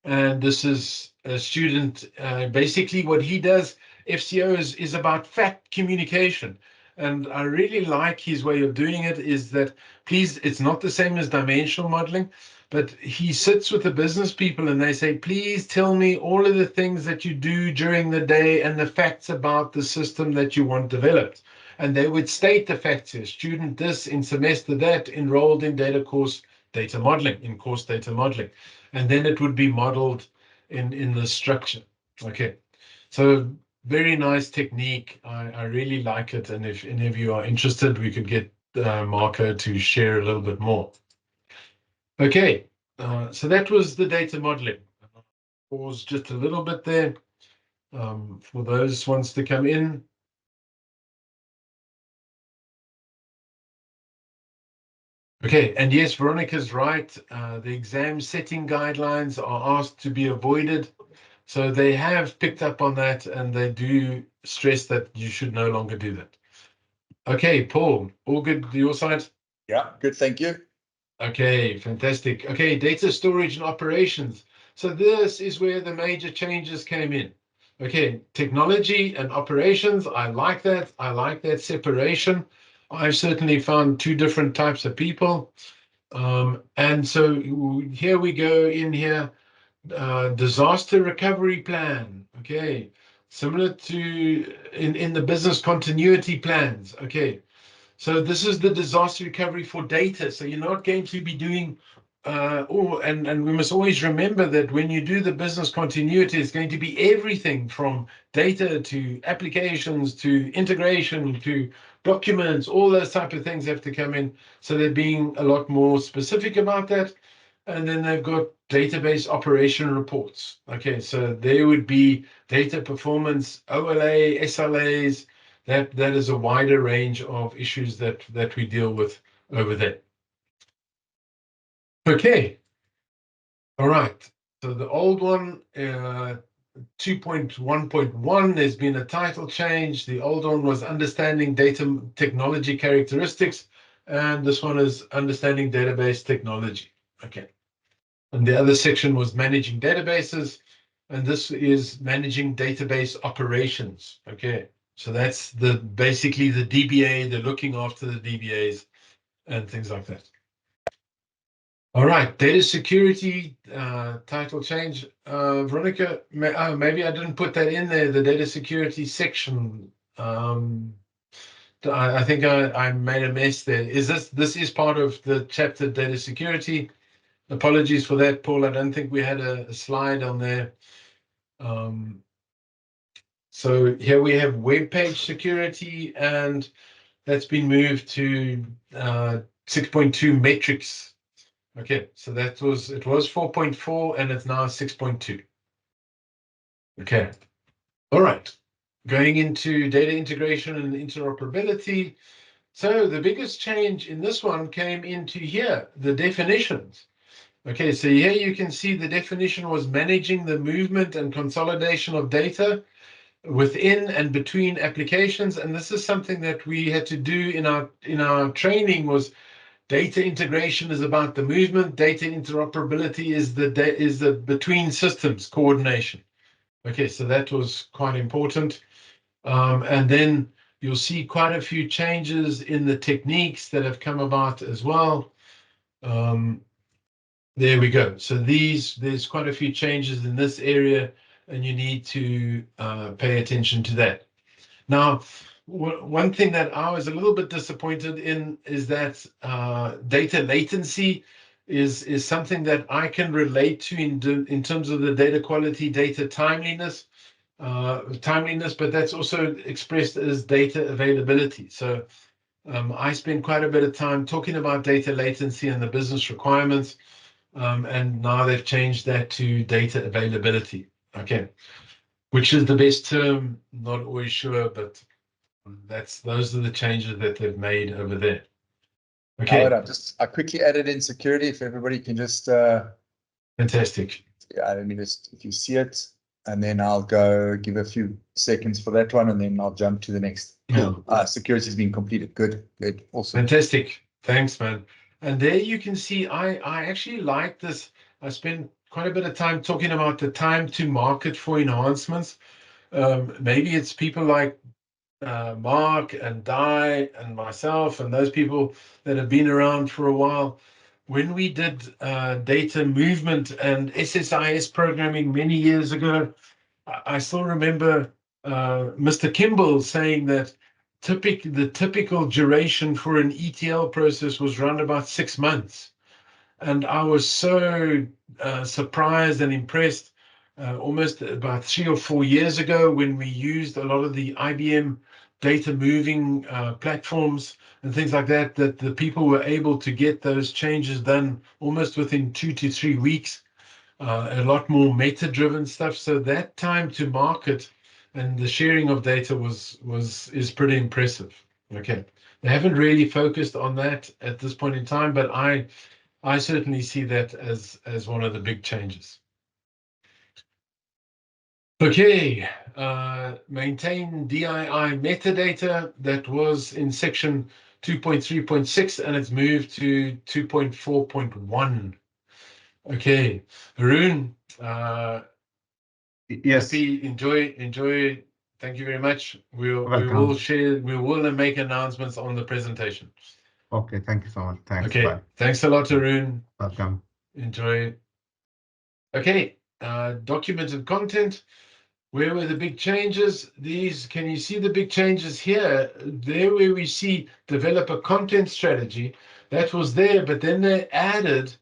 [SPEAKER 1] And this is a student. Basically, what he does, FCO is about fact communication. And I really like his way of doing it is that, please, it's not the same as dimensional modeling, but he sits with the business people and they say, please tell me all of the things that you do during the day and the facts about the system that you want developed. And they would state the facts here, student this, in semester that, enrolled in course data modeling. And then it would be modeled in the structure. Okay, so very nice technique. I really like it. And if any of you are interested, we could get Marco to share a little bit more. Okay, so that was the data modeling. Pause just a little bit there for those wants to come in. Okay, and yes, Veronica's right. The exam setting guidelines are asked to be avoided. So they have picked up on that and they do stress that you should no longer do that. Okay, Paul, all good to your side?
[SPEAKER 5] Yeah, good, thank you.
[SPEAKER 1] Okay, fantastic. Okay, data storage and operations. So this is where the major changes came in. Okay, technology and operations, I like that. I like that separation. I've certainly found two different types of people. And so here we go in here, disaster recovery plan. Okay, similar to in the business continuity plans. Okay, so this is the disaster recovery for data. So you're not going to be doing, and we must always remember that when you do the business continuity, it's going to be everything from data to applications to integration to documents. All those type of things have to come in. So they're being a lot more specific about that. And then they've got database operation reports. Okay, so there would be data performance, OLA, SLAs. That is a wider range of issues that we deal with over there. Okay, all right. So the old one, 2.1.1, there's been a title change. The old one was understanding data technology characteristics, and this one is understanding database technology. Okay. And the other section was managing databases, and this is managing database operations. Okay, so that's basically the DBA, the looking after the DBAs and things like that. All right, data security title change. Veronica, maybe I didn't put that in there, the data security section. I think I made a mess there. This is part of the chapter data security. Apologies for that, Paul. I don't think we had a slide on there. So here we have web page security, and that's been moved to 6.2 metrics. Okay, so it was 4.4 and it's now 6.2. Okay, all right. Going into data integration and interoperability. So the biggest change in this one came into here, the definitions. Okay, so here you can see the definition was managing the movement and consolidation of data within and between applications. And this is something that we had to do in our training. Was data integration is about the movement, data interoperability is the between systems coordination. Okay, so that was quite important. And then you'll see quite a few changes in the techniques that have come about as well. There we go. So there's quite a few changes in this area, and you need to pay attention to that. Now, one thing that I was a little bit disappointed in is that data latency is something that I can relate to in terms of the data quality, data timeliness. timeliness, but that's also expressed as data availability. So I spend quite a bit of time talking about data latency and the business requirements, and now they've changed that to data availability. Okay, which is the best term? Not always sure, but those are the changes that they've made over there. Okay,
[SPEAKER 5] I quickly added in security. If everybody can just
[SPEAKER 1] fantastic.
[SPEAKER 5] Yeah, let me just, if you see it, and then I'll go give a few seconds for that one, and then I'll jump to the next. Security has been completed. Good, awesome.
[SPEAKER 1] Fantastic. Thanks, man. And there you can see, I actually like this. I spent quite a bit of time talking about the time to market for enhancements. Maybe it's people like Mark and Di and myself and those people that have been around for a while. When we did data movement and SSIS programming many years ago, I still remember Mr. Kimball saying that the typical duration for an ETL process was around about 6 months. And I was so surprised and impressed almost about 3 or 4 years ago when we used a lot of the IBM data moving platforms and things like that, that the people were able to get those changes done almost within 2 to 3 weeks. A lot more meta-driven stuff. So that time to market and the sharing of data is pretty impressive. Okay, they haven't really focused on that at this point in time, but I certainly see that as one of the big changes. Okay, maintain DII metadata. That was in section 2.3.6 and it's moved to 2.4.1. Okay, Haroon,
[SPEAKER 7] Yes.
[SPEAKER 1] happy, enjoy. Thank you very much. We will make announcements on the presentation.
[SPEAKER 7] Okay, thank you so much. Thanks.
[SPEAKER 1] Okay,
[SPEAKER 7] Bye.
[SPEAKER 1] thanks a lot, Haroon.
[SPEAKER 7] Welcome.
[SPEAKER 1] Enjoy. Okay, documented content. Where were the big changes? Can you see the big changes here? There where we see developer content strategy, that was there, but then they added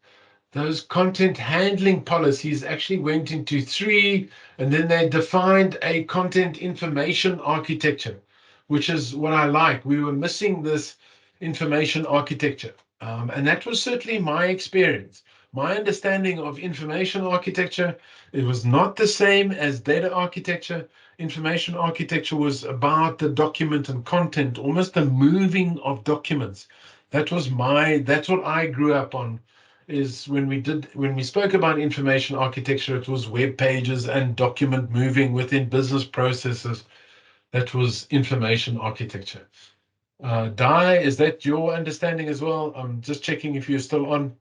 [SPEAKER 1] those content handling policies actually went into 3, and then they defined a content information architecture, which is what I like. We were missing this information architecture. And that was certainly my experience. My understanding of information architecture, it was not the same as data architecture. Information architecture was about the document and content, almost the moving of documents. That's what I grew up on. Is when we spoke about information architecture, it was web pages and document moving within business processes. That was information architecture. Di, is that your understanding as well? I'm just checking if you're still on.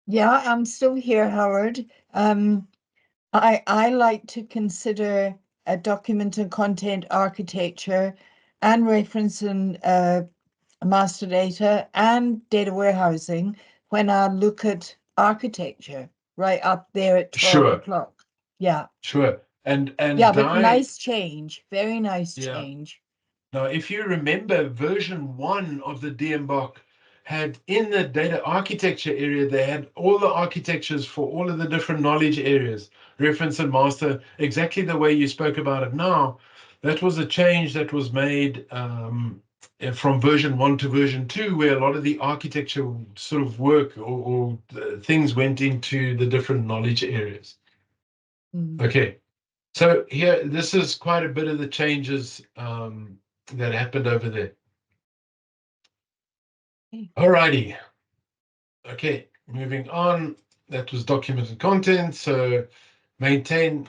[SPEAKER 8] Yeah, I'm still here, Howard. I like to consider a document and content architecture and referencing master data and data warehousing when I look at architecture right up there at 12 o'clock. Yeah.
[SPEAKER 1] Sure. And
[SPEAKER 8] yeah, but nice change. Very nice change.
[SPEAKER 1] Now, if you remember, version 1 of the DMBOK had in the data architecture area, they had all the architectures for all of the different knowledge areas, reference and master, exactly the way you spoke about it now. That was a change that was made from version 1 to version 2, where a lot of the architecture sort of work or things went into the different knowledge areas. Okay, so here, this is quite a bit of the changes that happened over there. Alrighty. Okay, moving on. That was documented content. So maintain.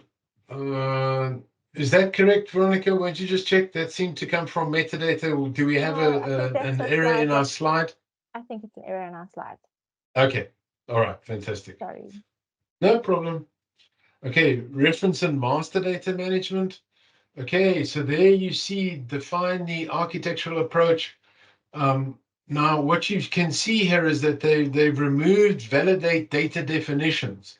[SPEAKER 1] Is that correct, Veronica? Won't you just check? That seemed to come from metadata. Do we have an error in our slide?
[SPEAKER 3] I think it's an error in our slide.
[SPEAKER 1] Okay. All right. Fantastic.
[SPEAKER 3] Sorry.
[SPEAKER 1] No problem. Okay. Reference and master data management. Okay. So there you see define the architectural approach. Now, what you can see here is that they've removed validate data definitions.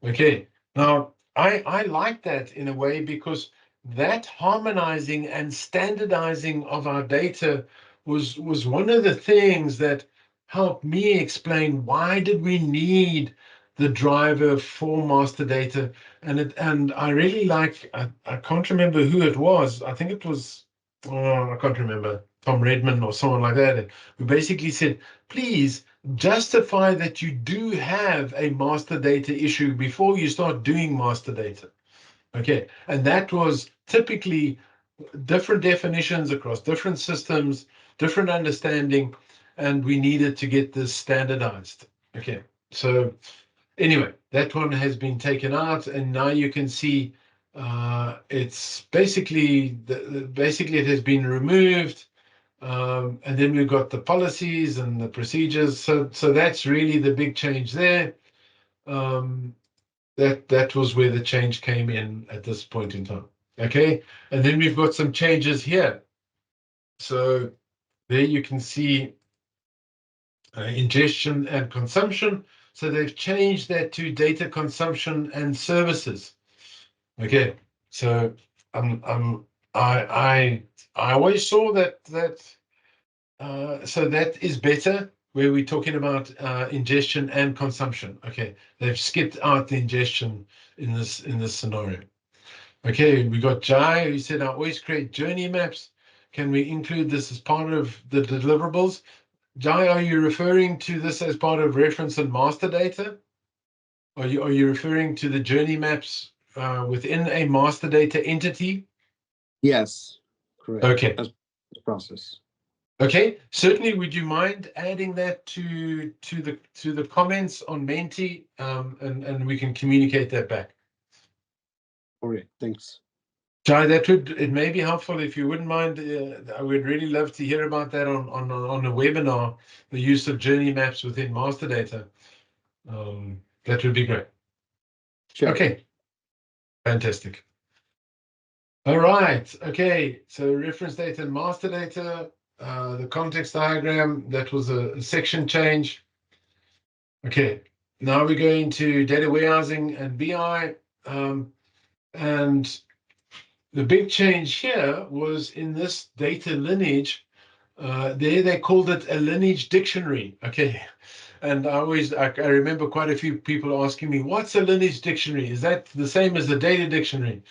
[SPEAKER 1] Okay. Now, I like that in a way because that harmonizing and standardizing of our data was one of the things that helped me explain why did we need the driver for master data. And I really like, I can't remember who it was. I think it was, I can't remember, Tom Redmond or someone like that, who basically said, please justify that you do have a master data issue before you start doing master data. Okay, and that was typically different definitions across different systems, different understanding, and we needed to get this standardized. Okay, so anyway, that one has been taken out, and now you can see it's basically basically it has been removed, and then we've got the policies and the procedures. So that's really the big change there. That was where the change came in at this point in time. Okay, and then we've got some changes here. So there you can see ingestion and consumption. So they've changed that to data consumption and services. Okay, so I always saw that so that is better where we're talking about ingestion and consumption. Okay, they've skipped out the ingestion in this scenario. Okay, we got Jai who said I always create journey maps. Can we include this as part of the deliverables? Jai, are you referring to this as part of reference and master data? Are you referring to the journey maps within a master data entity?
[SPEAKER 10] Yes, correct.
[SPEAKER 1] Okay.
[SPEAKER 10] As process.
[SPEAKER 1] Okay, certainly. Would you mind adding that to the comments on Menti, and we can communicate that back?
[SPEAKER 10] All right, thanks.
[SPEAKER 1] Jai, it may be helpful if you wouldn't mind. I would really love to hear about that on a webinar, the use of journey maps within master data. That would be great.
[SPEAKER 10] Sure.
[SPEAKER 1] Okay, fantastic. All right, okay, so reference data and master data, the context diagram, that was a section change. Okay, now we're going to data warehousing and BI, and the big change here was in this data lineage. There they called it a lineage dictionary. Okay, and I remember quite a few people asking me, "What's a lineage dictionary? Is that the same as a data dictionary?"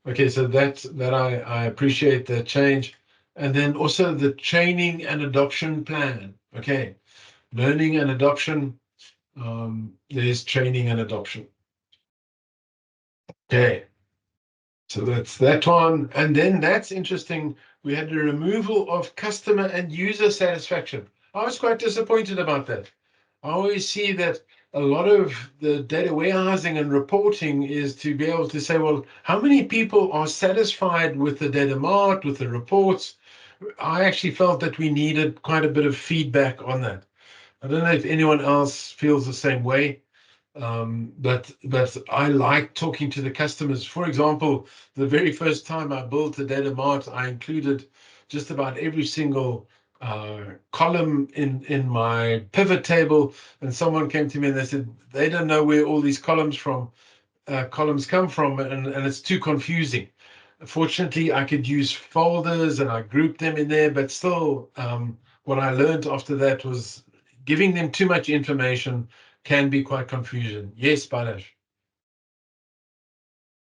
[SPEAKER 1] Okay, so that I appreciate the change, and then also the training and adoption plan. Okay, learning and adoption. There's training and adoption. Okay. So that's that one. And then that's interesting. We had the removal of customer and user satisfaction. I was quite disappointed about that. I always see that a lot of the data warehousing and reporting is to be able to say, well, how many people are satisfied with the data mart, with the reports? I actually felt that we needed quite a bit of feedback on that. I don't know if anyone else feels the same way. But I like talking to the customers. For example, the very first time I built a data mart, I included just about every single column in my pivot table, and someone came to me and they said they don't know where all these columns come from, and it's too confusing. Fortunately, I could use folders and I grouped them in there, but still, what I learned after that was giving them too much information can be quite confusing. Yes, Balash.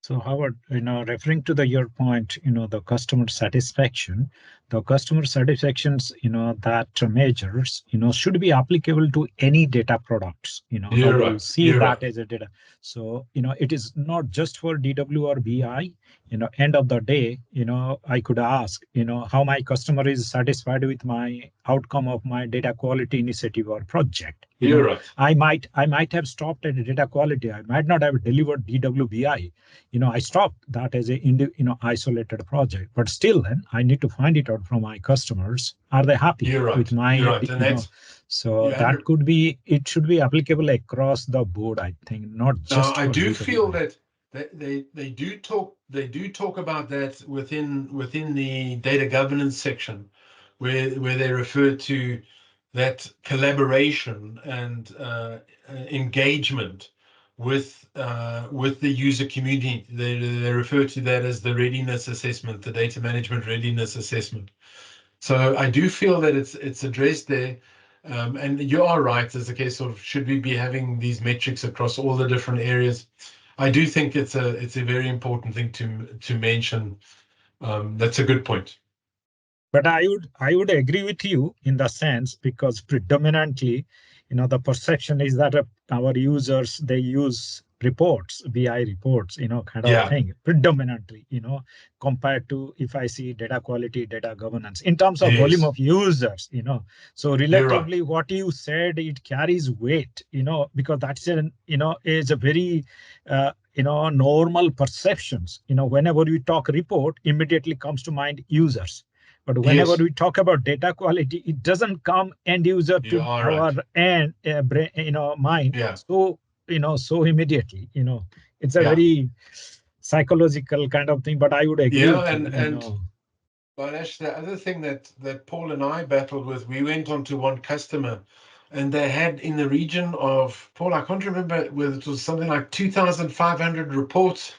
[SPEAKER 4] So Howard, referring to your point, the customer satisfactions, that measures, should be applicable to any data products,
[SPEAKER 1] You're
[SPEAKER 4] how
[SPEAKER 1] right.
[SPEAKER 4] you see
[SPEAKER 1] You're
[SPEAKER 4] that
[SPEAKER 1] right.
[SPEAKER 4] as a data. So, it is not just for DW or BI, end of the day, I could ask, how my customer is satisfied with my outcome of my data quality initiative or project.
[SPEAKER 1] You're right.
[SPEAKER 4] I might have stopped at data quality. I might not have delivered DWBI. I stopped that as a isolated project, but still then I need to find it out from my customers. Are they happy
[SPEAKER 1] You're right.
[SPEAKER 4] with my,
[SPEAKER 1] You're right. And
[SPEAKER 4] so
[SPEAKER 1] yeah,
[SPEAKER 4] that could be, it should be applicable across the board, I think, not just
[SPEAKER 1] I
[SPEAKER 4] for
[SPEAKER 1] do
[SPEAKER 4] DWI.
[SPEAKER 1] feel that they do talk about that within the data governance section, where they refer to that collaboration and engagement with the user community. They refer to that as the readiness assessment, the data management readiness assessment. So I do feel that it's addressed there. And you are right. There's a case of should we be having these metrics across all the different areas? I do think it's a very important thing to mention. That's a good point.
[SPEAKER 4] But I would agree with you in the sense, because predominantly, the perception is that our users, they use reports, BI reports, kind of thing, predominantly, compared to if I see data quality, data governance in terms of volume of users, So relatively, what you said, it carries weight, because that's is a very normal perceptions. Whenever we talk report, immediately comes to mind users. But whenever we talk about data quality, it doesn't come end user to our end, mind. So, so immediately, it's a very psychological kind of thing, but I would agree.
[SPEAKER 1] Balash, the other thing that Paul and I battled with, we went on to one customer and they had in the region of, Paul, I can't remember whether it was something like 2,500 reports.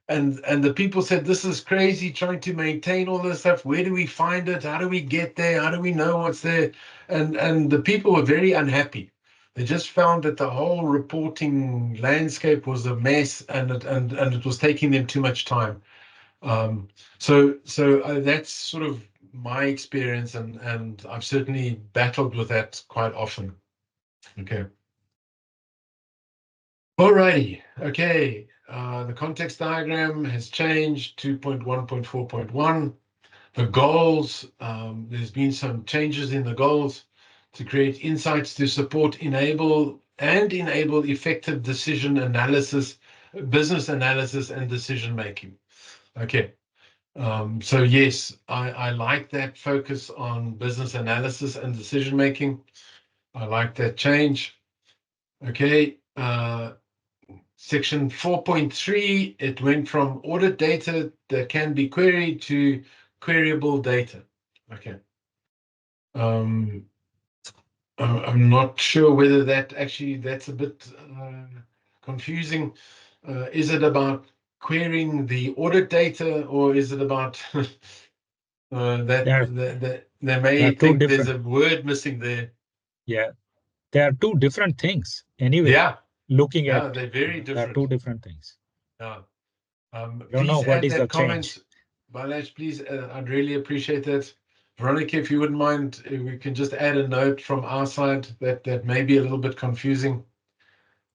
[SPEAKER 1] And the people said, this is crazy trying to maintain all this stuff. Where do we find it? How do we get there? How do we know what's there? And the people were very unhappy. They just found that the whole reporting landscape was a mess and it was taking them too much time. So that's sort of my experience, and I've certainly battled with that quite often. Okay. Alrighty. Okay. The context diagram has changed 2.1.4.1. The goals, there's been some changes in the goals to create insights to support, enable effective decision analysis, business analysis, and decision making. Okay. So yes, I like that focus on business analysis and decision making. I like that change. Okay. Section 4.3, it went from audit data that can be queried to queryable data. Okay. I'm not sure whether that's a bit confusing. Is it about querying the audit data, or is it about that they may think there's a word missing there?
[SPEAKER 4] Yeah, there are two different things. Anyway, looking at
[SPEAKER 1] they're very different.
[SPEAKER 4] There are two different things.
[SPEAKER 1] Yeah.
[SPEAKER 4] Don't know what is the
[SPEAKER 1] comment, Balash, please. I'd really appreciate that. Veronica, if you wouldn't mind, we can just add a note from our side that may be a little bit confusing.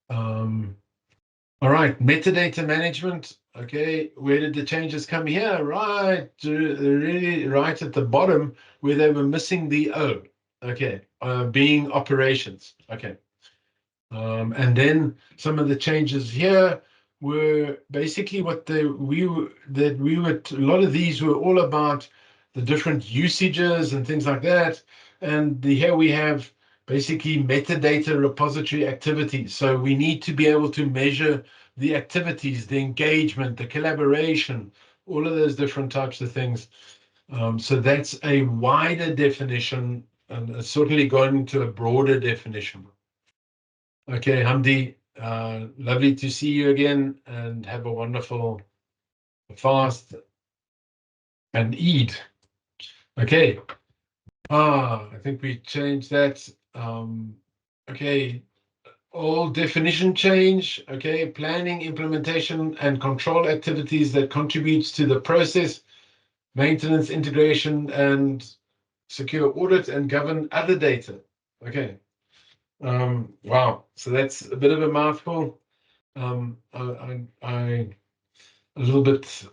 [SPEAKER 1] All right, metadata management. Okay, where did the changes come here? Right, really right at the bottom where they were missing the O. Okay, being operations. Okay. And then some of the changes here were basically what a lot of these were all about the different usages and things like that. And here we have basically metadata repository activities. So we need to be able to measure the activities, the engagement, the collaboration, all of those different types of things. So that's a wider definition, and it's certainly going into a broader definition. Okay, Hamdi, lovely to see you again, and have a wonderful fast and Eid. Okay. I think we changed that. Okay, all definition change. Okay, planning, implementation, and control activities that contributes to the process, maintenance, integration, and secure audit and govern other data. Okay. Wow. So that's a bit of a mouthful. I a little bit,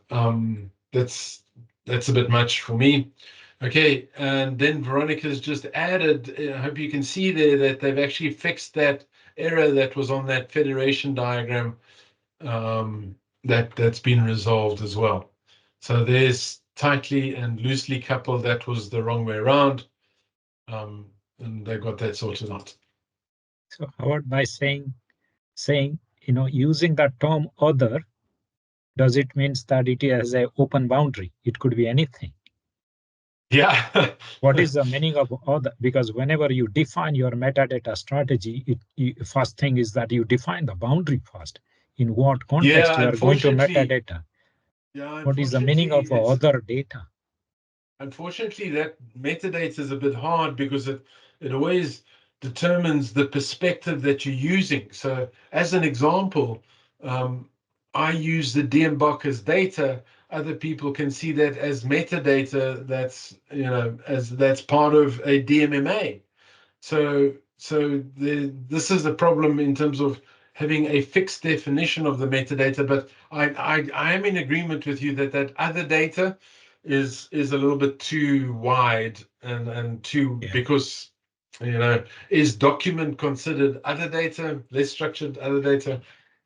[SPEAKER 1] that's a bit much for me. Okay, and then Veronica's just added, I hope you can see there that they've actually fixed that error that was on that federation diagram, that's been resolved as well. So there's tightly and loosely coupled, that was the wrong way around, and they got that sorted out.
[SPEAKER 4] So Howard, by saying, using that term other, does it means that it has an open boundary? It could be anything.
[SPEAKER 1] Yeah.
[SPEAKER 4] What is the meaning of other? Because whenever you define your metadata strategy, first thing is that you define the boundary first. In what context you are going to metadata?
[SPEAKER 1] Yeah,
[SPEAKER 4] what is the meaning of other data?
[SPEAKER 1] Unfortunately, that metadata is a bit hard because It always determines the perspective that you're using. So as an example, I use the DMBOK as data. Other people can see that as metadata. That's, you know, as that's part of a DMMA. So this is a problem in terms of having a fixed definition of the metadata. But I am in agreement with you that that other data is a little bit too wide and too, because, you know, is document considered other data, less structured other data?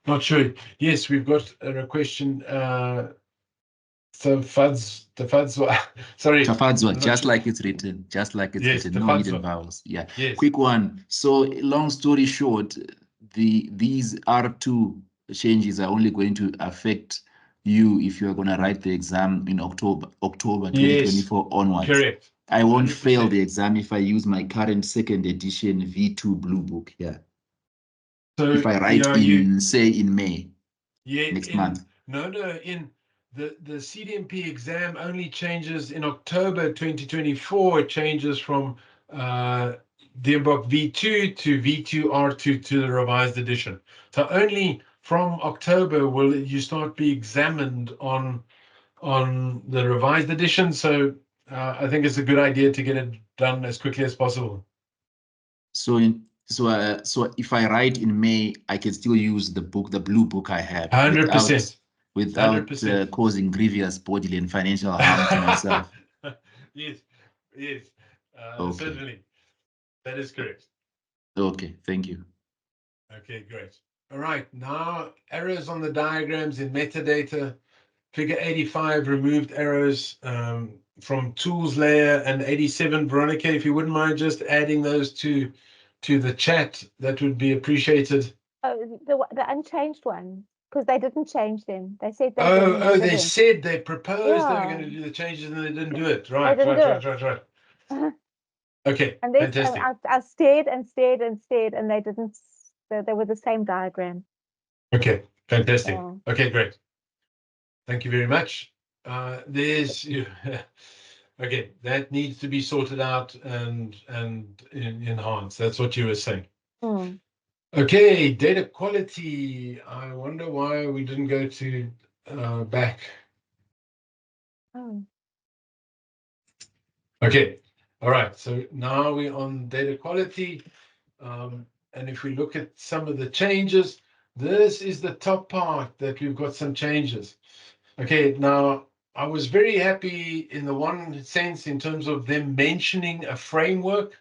[SPEAKER 1] Not sure. Yes, we've got a question. So Tafadzwa, sorry.
[SPEAKER 11] Tafadzwa, just like it's written, just like it's
[SPEAKER 1] Yes,
[SPEAKER 11] written, no hidden
[SPEAKER 1] Tafadzwa.
[SPEAKER 11] vowels. Yeah.
[SPEAKER 1] Yes.
[SPEAKER 11] Quick one. So long story short, these R2 changes are only going to affect you if you are going to write the exam in October 2024 onwards.
[SPEAKER 1] Correct.
[SPEAKER 11] I won't
[SPEAKER 1] 100%.
[SPEAKER 11] fail the exam if I use my current second edition V2 Blue Book. Yeah.
[SPEAKER 1] So
[SPEAKER 11] If I write say in May, next month.
[SPEAKER 1] No, in the CDMP exam only changes in October 2024. It changes from DMBOK V2 to V2 R2 to the revised edition. So only from October will you start be examined on the revised edition. So I think it's a good idea to get it done as quickly as possible.
[SPEAKER 11] So if I write in May, I can still use the book, the blue book I have,
[SPEAKER 1] 100%,
[SPEAKER 11] without
[SPEAKER 1] 100%.
[SPEAKER 11] causing grievous bodily and financial harm to myself.
[SPEAKER 1] Yes,
[SPEAKER 11] Okay.
[SPEAKER 1] certainly. That is correct.
[SPEAKER 11] Okay, thank you.
[SPEAKER 1] Okay, great. All right, now errors on the diagrams in metadata. Figure 85 removed errors from tools layer, and 87. Veronica, if you wouldn't mind just adding those to the chat, that would be appreciated.
[SPEAKER 3] Oh, the unchanged ones, because they didn't change them. They said they
[SPEAKER 1] they said they proposed they were going to do the changes and they didn't do it. Right. Okay,
[SPEAKER 3] and then
[SPEAKER 1] fantastic.
[SPEAKER 3] I stared and stared and stared, and they didn't. They were the same diagram.
[SPEAKER 1] Okay, fantastic.
[SPEAKER 3] Yeah.
[SPEAKER 1] Okay, great. Thank you very much. There's okay, that needs to be sorted out and enhanced. That's what you were saying. Okay, data quality. I wonder why we didn't go to back. Okay, all right. So now we're on data quality. And if we look at some of the changes, this is the top part that we've got some changes. Okay, now I was very happy in the one sense in terms of them mentioning a framework.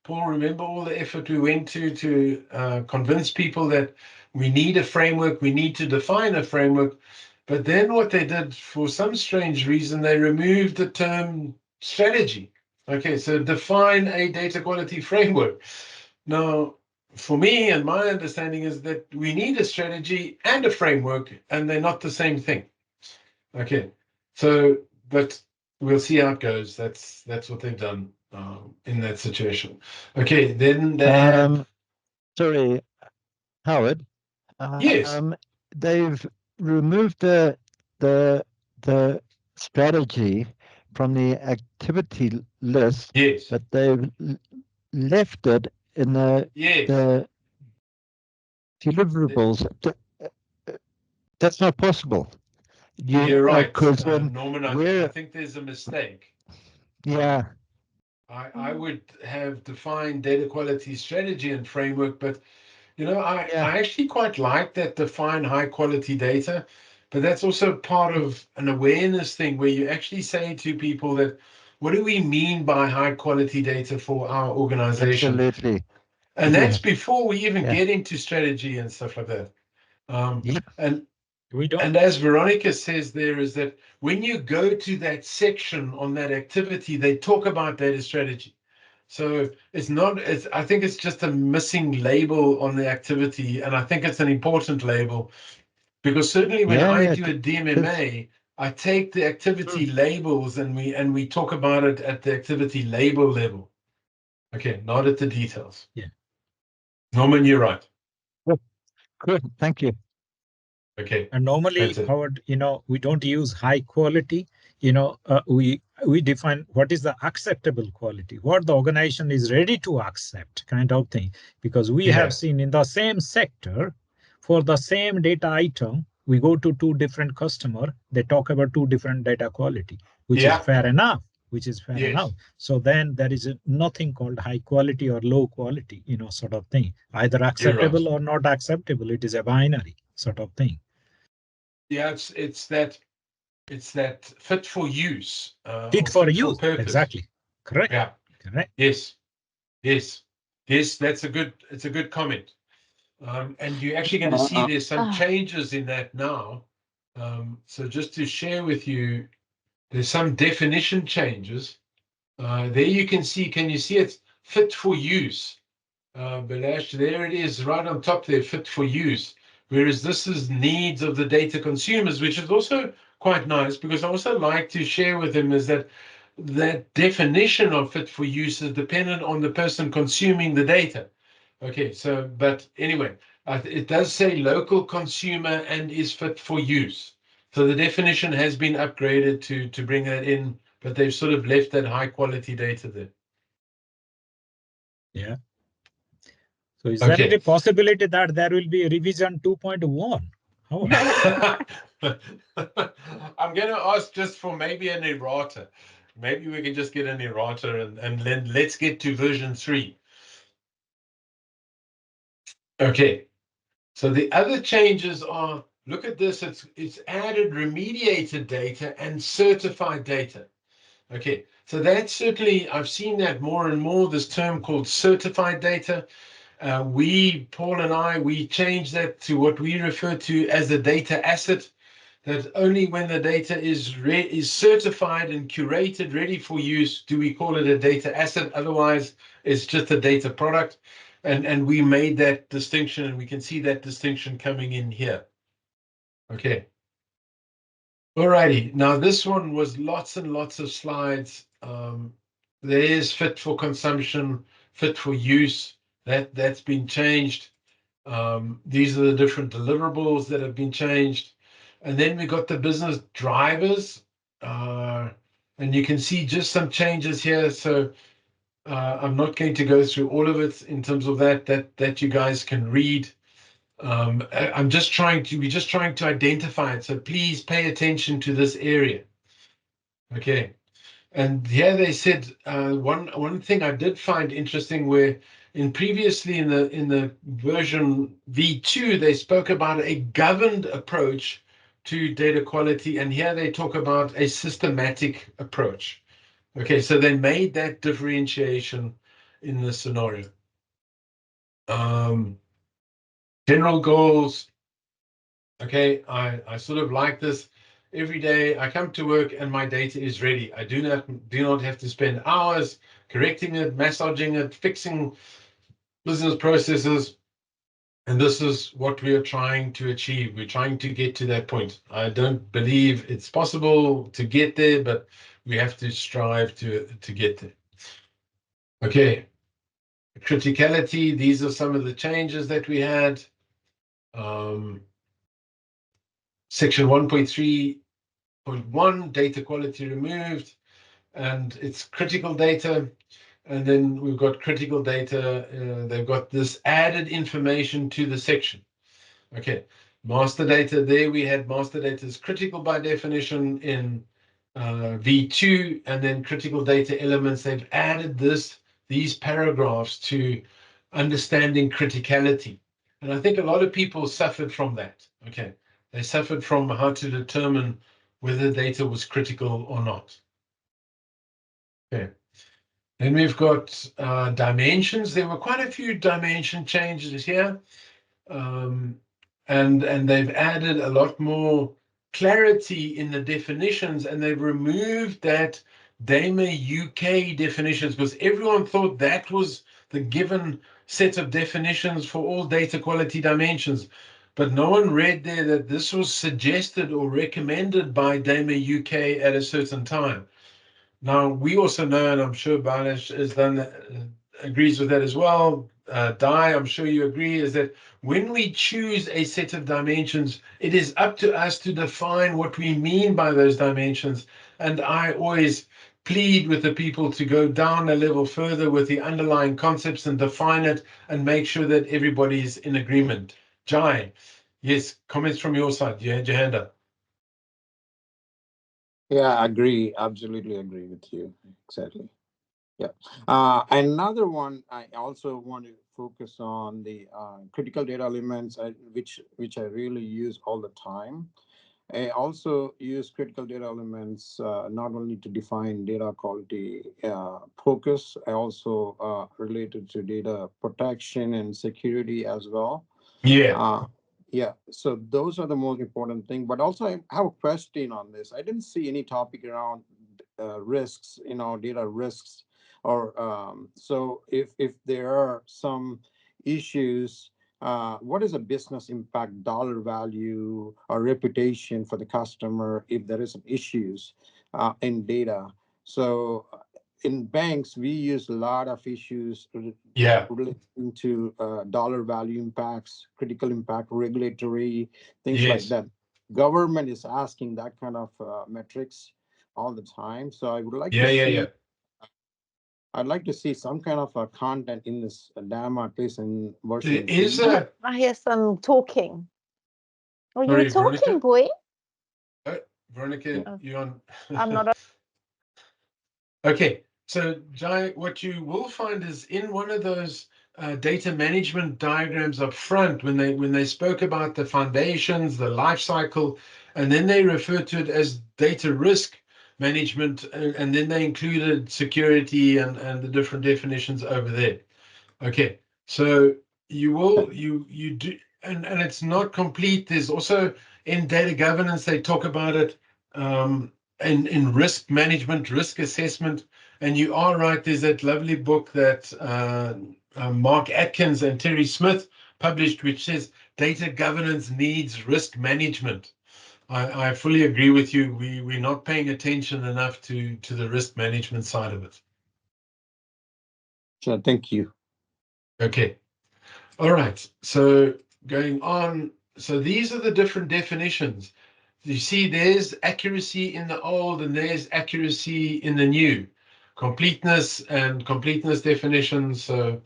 [SPEAKER 1] Paul, remember all the effort we went to convince people that we need a framework, we need to define a framework. But then what they did, for some strange reason, they removed the term strategy. Okay, so define a data quality framework. Now, for me and my understanding is that we need a strategy and a framework, and they're not the same thing. Okay, so but we'll see how it goes. That's what they've done in that situation. Okay, then they have.
[SPEAKER 12] Sorry, Howard.
[SPEAKER 1] Yes.
[SPEAKER 12] They've removed the strategy from the activity list.
[SPEAKER 1] Yes.
[SPEAKER 12] But they've left it in the deliverables. That's not possible.
[SPEAKER 1] You're right, Norman. I think there's a mistake.
[SPEAKER 12] Yeah.
[SPEAKER 1] I would have defined data quality strategy and framework, but you know, I actually quite like that define high quality data, but that's also part of an awareness thing where you actually say to people that, what do we mean by high quality data for our organization?
[SPEAKER 12] Absolutely.
[SPEAKER 1] And that's before we even get into strategy and stuff like that. And as Veronica says there, is that when you go to that section on that activity, they talk about data strategy. So it's not, I think it's just a missing label on the activity. And I think it's an important label, because certainly when I do a DMMA, I take the activity labels and we talk about it at the activity label level. Okay, not at the details.
[SPEAKER 4] Yeah.
[SPEAKER 1] Norman, you're right.
[SPEAKER 12] Good, thank you.
[SPEAKER 1] Okay.
[SPEAKER 4] And normally, Howard, you know, we don't use high quality. You know, we define what is the acceptable quality, what the organization is ready to accept, kind of thing. Because we have seen in the same sector, for the same data item, we go to two different customer, they talk about two different data quality, which is fair enough. Which is fair enough. So then there is nothing called high quality or low quality, sort of thing. Either acceptable or not acceptable. It is a binary sort of thing.
[SPEAKER 1] Yeah, it's that fit for use.
[SPEAKER 4] Fit for use.
[SPEAKER 1] Purpose.
[SPEAKER 4] Exactly. Correct.
[SPEAKER 1] Yeah.
[SPEAKER 4] Correct.
[SPEAKER 1] Yes. That's a good comment. And you're actually going to see there's some changes in that now. So just to share with you, there's some definition changes. There you can see, can you see it's fit for use? Balash, there it is right on top there, fit for use. Whereas this is needs of the data consumers, which is also quite nice, because I also like to share with them is that definition of fit for use is dependent on the person consuming the data. Okay, so, but anyway, it does say local consumer and is fit for use. So the definition has been upgraded to bring that in, but they've sort of left that high quality data there.
[SPEAKER 4] Yeah. So is there any possibility that there will be a revision 2.1?
[SPEAKER 1] I'm going to ask just for maybe an errata. Maybe we can just get an errata and then let's get to version 3. Okay. So the other changes are, look at this, it's added remediated data and certified data. Okay, so that's certainly, I've seen that more and more, this term called certified data. Paul and I, we changed that to what we refer to as a data asset, that only when the data is certified and curated, ready for use, do we call it a data asset. Otherwise, it's just a data product. And we made that distinction, and we can see that distinction coming in here. Okay. All righty. Now, this one was lots and lots of slides. There is fit for consumption, fit for use. That's been changed. These are the different deliverables that have been changed. And then we got the business drivers. And you can see just some changes here. So I'm not going to go through all of it in terms of that you guys can read. we're just trying to identify it. So please pay attention to this area. Okay. And here they said one thing I did find interesting, where previously in the version V2 they spoke about a governed approach to data quality, and here they talk about a systematic approach. Okay, so they made that differentiation in this scenario. General goals. Okay, I sort of like this. Every day I come to work and my data is ready. I do not have to spend hours correcting it, massaging it, fixing business processes. And this is what we are trying to achieve. We're trying to get to that point. I don't believe it's possible to get there, but we have to strive to get there. Okay. Criticality, these are some of the changes that we had. Section 1.3.1, data quality removed, and it's critical data. And then we've got critical data. They've got this added information to the section. Okay, master data, there we had master data is critical by definition in V2, and then critical data elements, they've added these paragraphs to understanding criticality. And I think a lot of people suffered from that. Okay, they suffered from how to determine whether data was critical or not. Okay. Then we've got dimensions. There were quite a few dimension changes here. And they've added a lot more clarity in the definitions, and they've removed that DEMA UK definitions, because everyone thought that was the given set of definitions for all data quality dimensions. But no one read there that this was suggested or recommended by DEMA UK at a certain time. Now, we also know, and I'm sure Banish has done that, agrees with that as well. Dai, I'm sure you agree, is that when we choose a set of dimensions, it is up to us to define what we mean by those dimensions. And I always plead with the people to go down a level further with the underlying concepts and define it and make sure that everybody's in agreement. Jai, yes, comments from your side. You had your hand up.
[SPEAKER 10] Yeah, I agree. Absolutely agree with you. Exactly. Yeah. Another one, I also want to focus on the critical data elements, which I really use all the time. I also use critical data elements not only to define data quality focus, I also related to data protection and security as well.
[SPEAKER 1] Yeah.
[SPEAKER 10] Yeah, so those are the most important thing. But also, I have a question on this. I didn't see any topic around risks, data risks, or so if there are some issues, what is a business impact, dollar value, or reputation for the customer if there is some issues in data? So in banks, we use a lot of issues relating to dollar value impacts, critical impact, regulatory, things like that. Government is asking that kind of metrics all the time. So I would like to see. I'd like to see some kind of content in this demo, at least in version.
[SPEAKER 3] I hear some talking. Are
[SPEAKER 1] Sorry,
[SPEAKER 3] you talking,
[SPEAKER 1] Veronica?
[SPEAKER 3] boy?
[SPEAKER 1] Veronica, you're on.
[SPEAKER 3] I'm not.
[SPEAKER 1] Okay, so Jai, what you will find is in one of those data management diagrams up front, when they spoke about the foundations, the life cycle, and then they referred to it as data risk management, and then they included security and the different definitions over there. Okay, so you do, and it's not complete. There's also in data governance, they talk about it in risk management, risk assessment. And you are right, there's that lovely book that Mark Atkins and Terry Smith published, which says data governance needs risk management. I fully agree with you. We're not paying attention enough to the risk management side of it.
[SPEAKER 10] Sure, thank you.
[SPEAKER 1] Okay. All right. So going on. So these are the different definitions. You see, there's accuracy in the old and there's accuracy in the new. Completeness and completeness definitions. So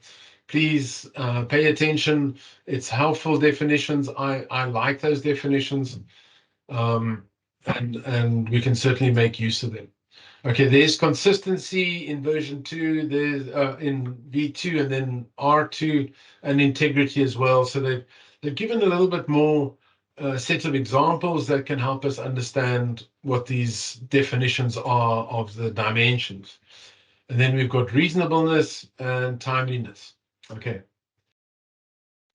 [SPEAKER 1] please pay attention. It's helpful definitions. I like those definitions. And we can certainly make use of them. Okay, there's consistency in version 2, there's in V2 and then R2, and integrity as well. So they've given a little bit more set of examples that can help us understand what these definitions are of the dimensions. And then we've got reasonableness and timeliness. Okay.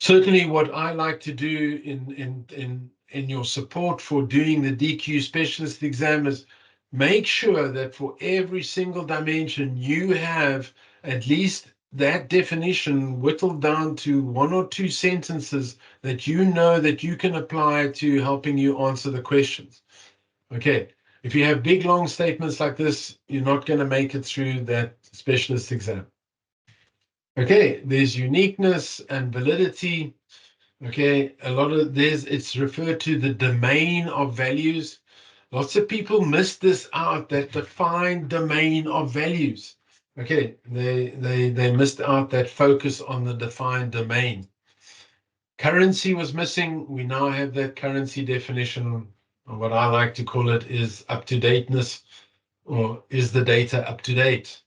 [SPEAKER 1] Certainly what I like to do in your support for doing the DQ specialist exam is make sure that for every single dimension you have at least that definition whittled down to 1 or 2 sentences that you know that you can apply to helping you answer the questions. Okay, if you have big long statements like this, you're not going to make it through that specialist exam. Okay, there's uniqueness and validity. Okay, a lot of it's referred to the domain of values. Lots of people miss this out, that defined domain of values. Okay, they missed out that focus on the defined domain. Currency was missing. We now have that currency definition. What I like to call it is up-to-dateness, or is the data up to date?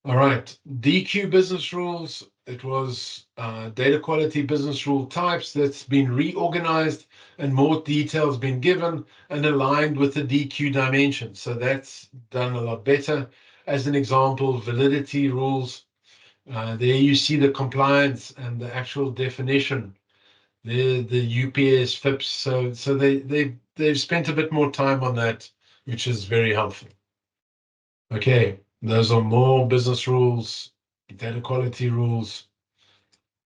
[SPEAKER 1] All right, DQ business rules. It was data quality business rule types that's been reorganized and more details been given and aligned with the DQ dimensions. So that's done a lot better. As an example, validity rules. There you see the compliance and the actual definition. The UPS, FIPS. So they've spent a bit more time on that, which is very helpful. Okay, those are more business rules, data quality rules.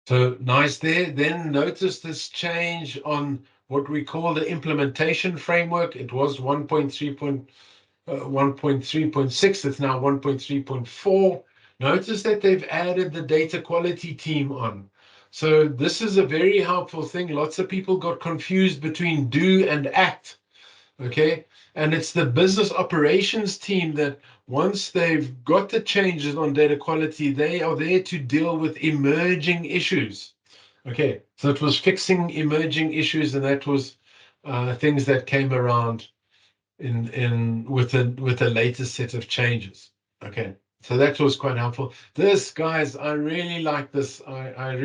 [SPEAKER 1] So nice there. Then notice this change on what we call the implementation framework. It was 1.3.6. It's now 1.3.4. Notice that they've added the data quality team on. So this is a very helpful thing. Lots of people got confused between do and act. Okay, and it's the business operations team that once they've got the changes on data quality, they are there to deal with emerging issues. Okay, so it was fixing emerging issues, and that was things that came around with the latest set of changes. Okay, so that was quite helpful. This, guys, I really like this. I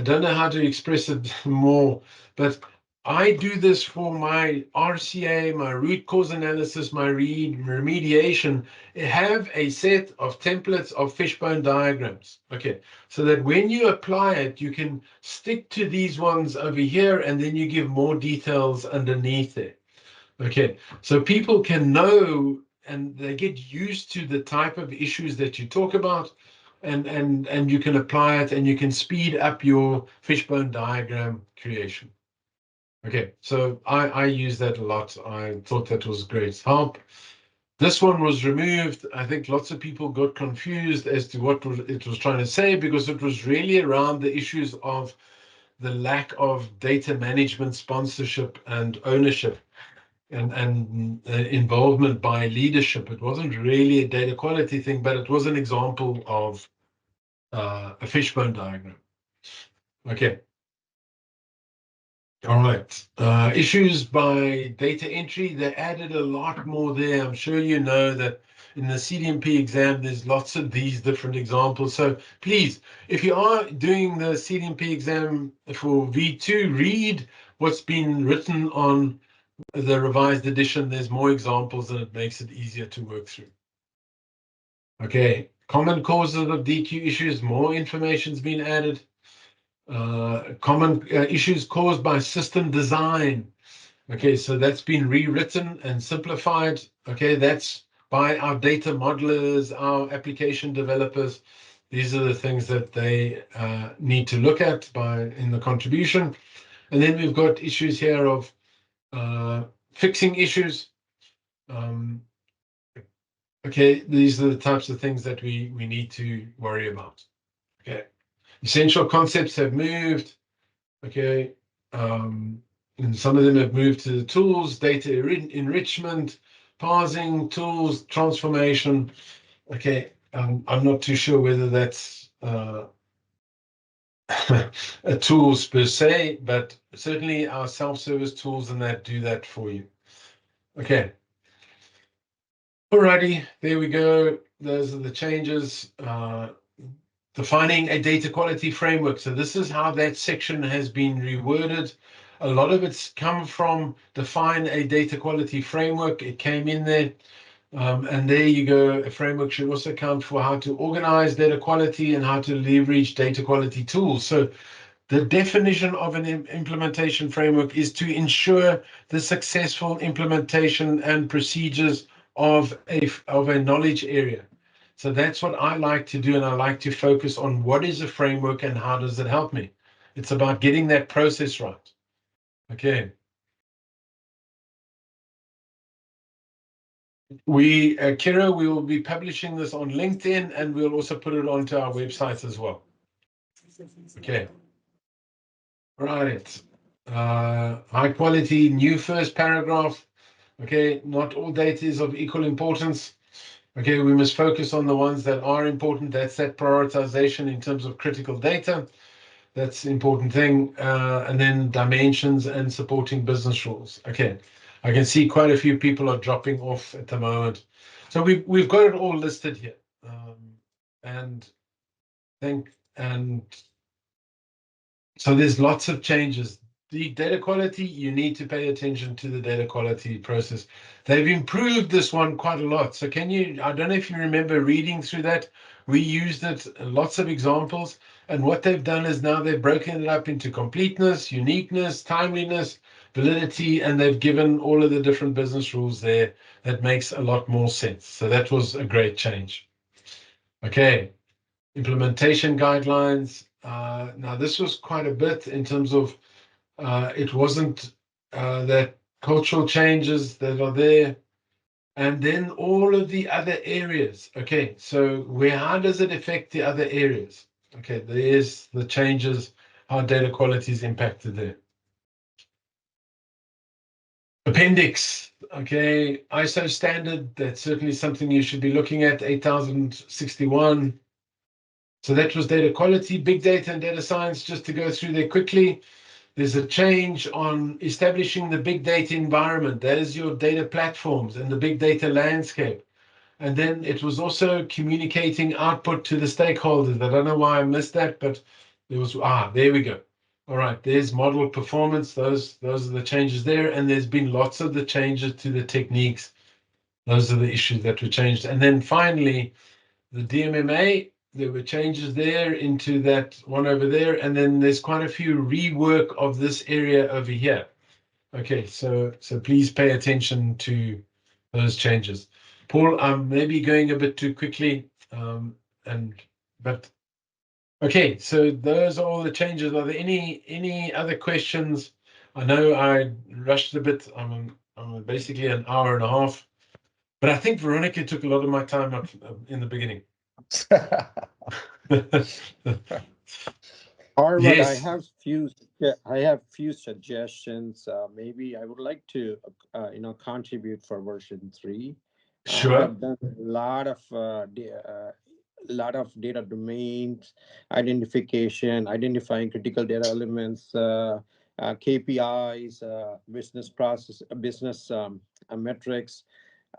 [SPEAKER 1] don't know how to express it more, but I do this for my RCA, my root cause analysis, my remediation. Have a set of templates of fishbone diagrams. Okay, so that when you apply it, you can stick to these ones over here, and then you give more details underneath it. Okay, so people can know and they get used to the type of issues that you talk about, and you can apply it, and you can speed up your fishbone diagram creation. Okay, so I use that a lot. I thought that was great help. This one was removed. I think lots of people got confused as to what it was trying to say, because it was really around the issues of the lack of data management, sponsorship, and ownership, and involvement by leadership. It wasn't really a data quality thing, but it was an example of a fishbone diagram. Okay. All right. Issues by data entry. They added a lot more there. I'm sure you know that in the CDMP exam, there's lots of these different examples. So please, if you are doing the CDMP exam for V2, read what's been written on the revised edition. There's more examples, and it makes it easier to work through. Okay, common causes of DQ issues, more information's been added. Common issues caused by system design. Okay, so that's been rewritten and simplified. Okay, that's by our data modelers, our application developers. These are the things that they need to look at in the contribution. And then we've got issues here of fixing issues. Okay, these are the types of things that we need to worry about. Okay, essential concepts have moved. Okay, and some of them have moved to the tools, data enrichment, parsing, tools, transformation. Okay, I'm not too sure whether that's a tools per se, but certainly our self-service tools and that do that for you. Okay. Alrighty, there we go. Those are the changes. Defining a data quality framework. So this is how that section has been reworded. A lot of it's come from define a data quality framework. It came in there. And there you go. A framework should also account for how to organize data quality and how to leverage data quality tools. So the definition of an implementation framework is to ensure the successful implementation and procedures of a knowledge area. So that's what I like to do, and I like to focus on what is a framework and how does it help me. It's about getting that process right. Okay. Kira, we will be publishing this on LinkedIn, and we'll also put it onto our website as well. Okay. Right. High quality, new first paragraph. Okay, not all data is of equal importance. Okay, we must focus on the ones that are important. That's that prioritization in terms of critical data. That's the important thing. And then dimensions and supporting business rules. Okay, I can see quite a few people are dropping off at the moment. So we've got it all listed here. So there's lots of changes. The data quality, you need to pay attention to the data quality process. They've improved this one quite a lot. So I don't know if you remember reading through that. We used it, lots of examples. And what they've done is now they've broken it up into completeness, uniqueness, timeliness, validity, and they've given all of the different business rules there. That makes a lot more sense. So that was a great change. Okay. Implementation guidelines. Now, this was quite a bit in terms of it wasn't that cultural changes that are there. And then all of the other areas. Okay, so how does it affect the other areas? Okay, there's the changes, how data quality is impacted there. Appendix, okay, ISO standard, that's certainly something you should be looking at, 8061. So that was data quality, big data and data science, just to go through there quickly. There's a change on establishing the big data environment. That is your data platforms and the big data landscape. And then it was also communicating output to the stakeholders. I don't know why I missed that, but there was, there we go. All right, there's model performance. Those are the changes there. And there's been lots of the changes to the techniques. Those are the issues that were changed. And then finally, the DMMA, there were changes there into that one over there. And then there's quite a few rework of this area over here. Okay, so please pay attention to those changes. Paul, I'm maybe going a bit too quickly, but okay, so those are all the changes. Are there any other questions? I know I rushed a bit. I'm basically an hour and a half, but I think Veronica took a lot of my time up in the beginning.
[SPEAKER 10] Harvard,
[SPEAKER 1] Yes.
[SPEAKER 10] I have few suggestions. Maybe I would like to, contribute for version 3.
[SPEAKER 1] Sure.
[SPEAKER 10] I have done a lot of data domains, identifying critical data elements, KPIs, business metrics,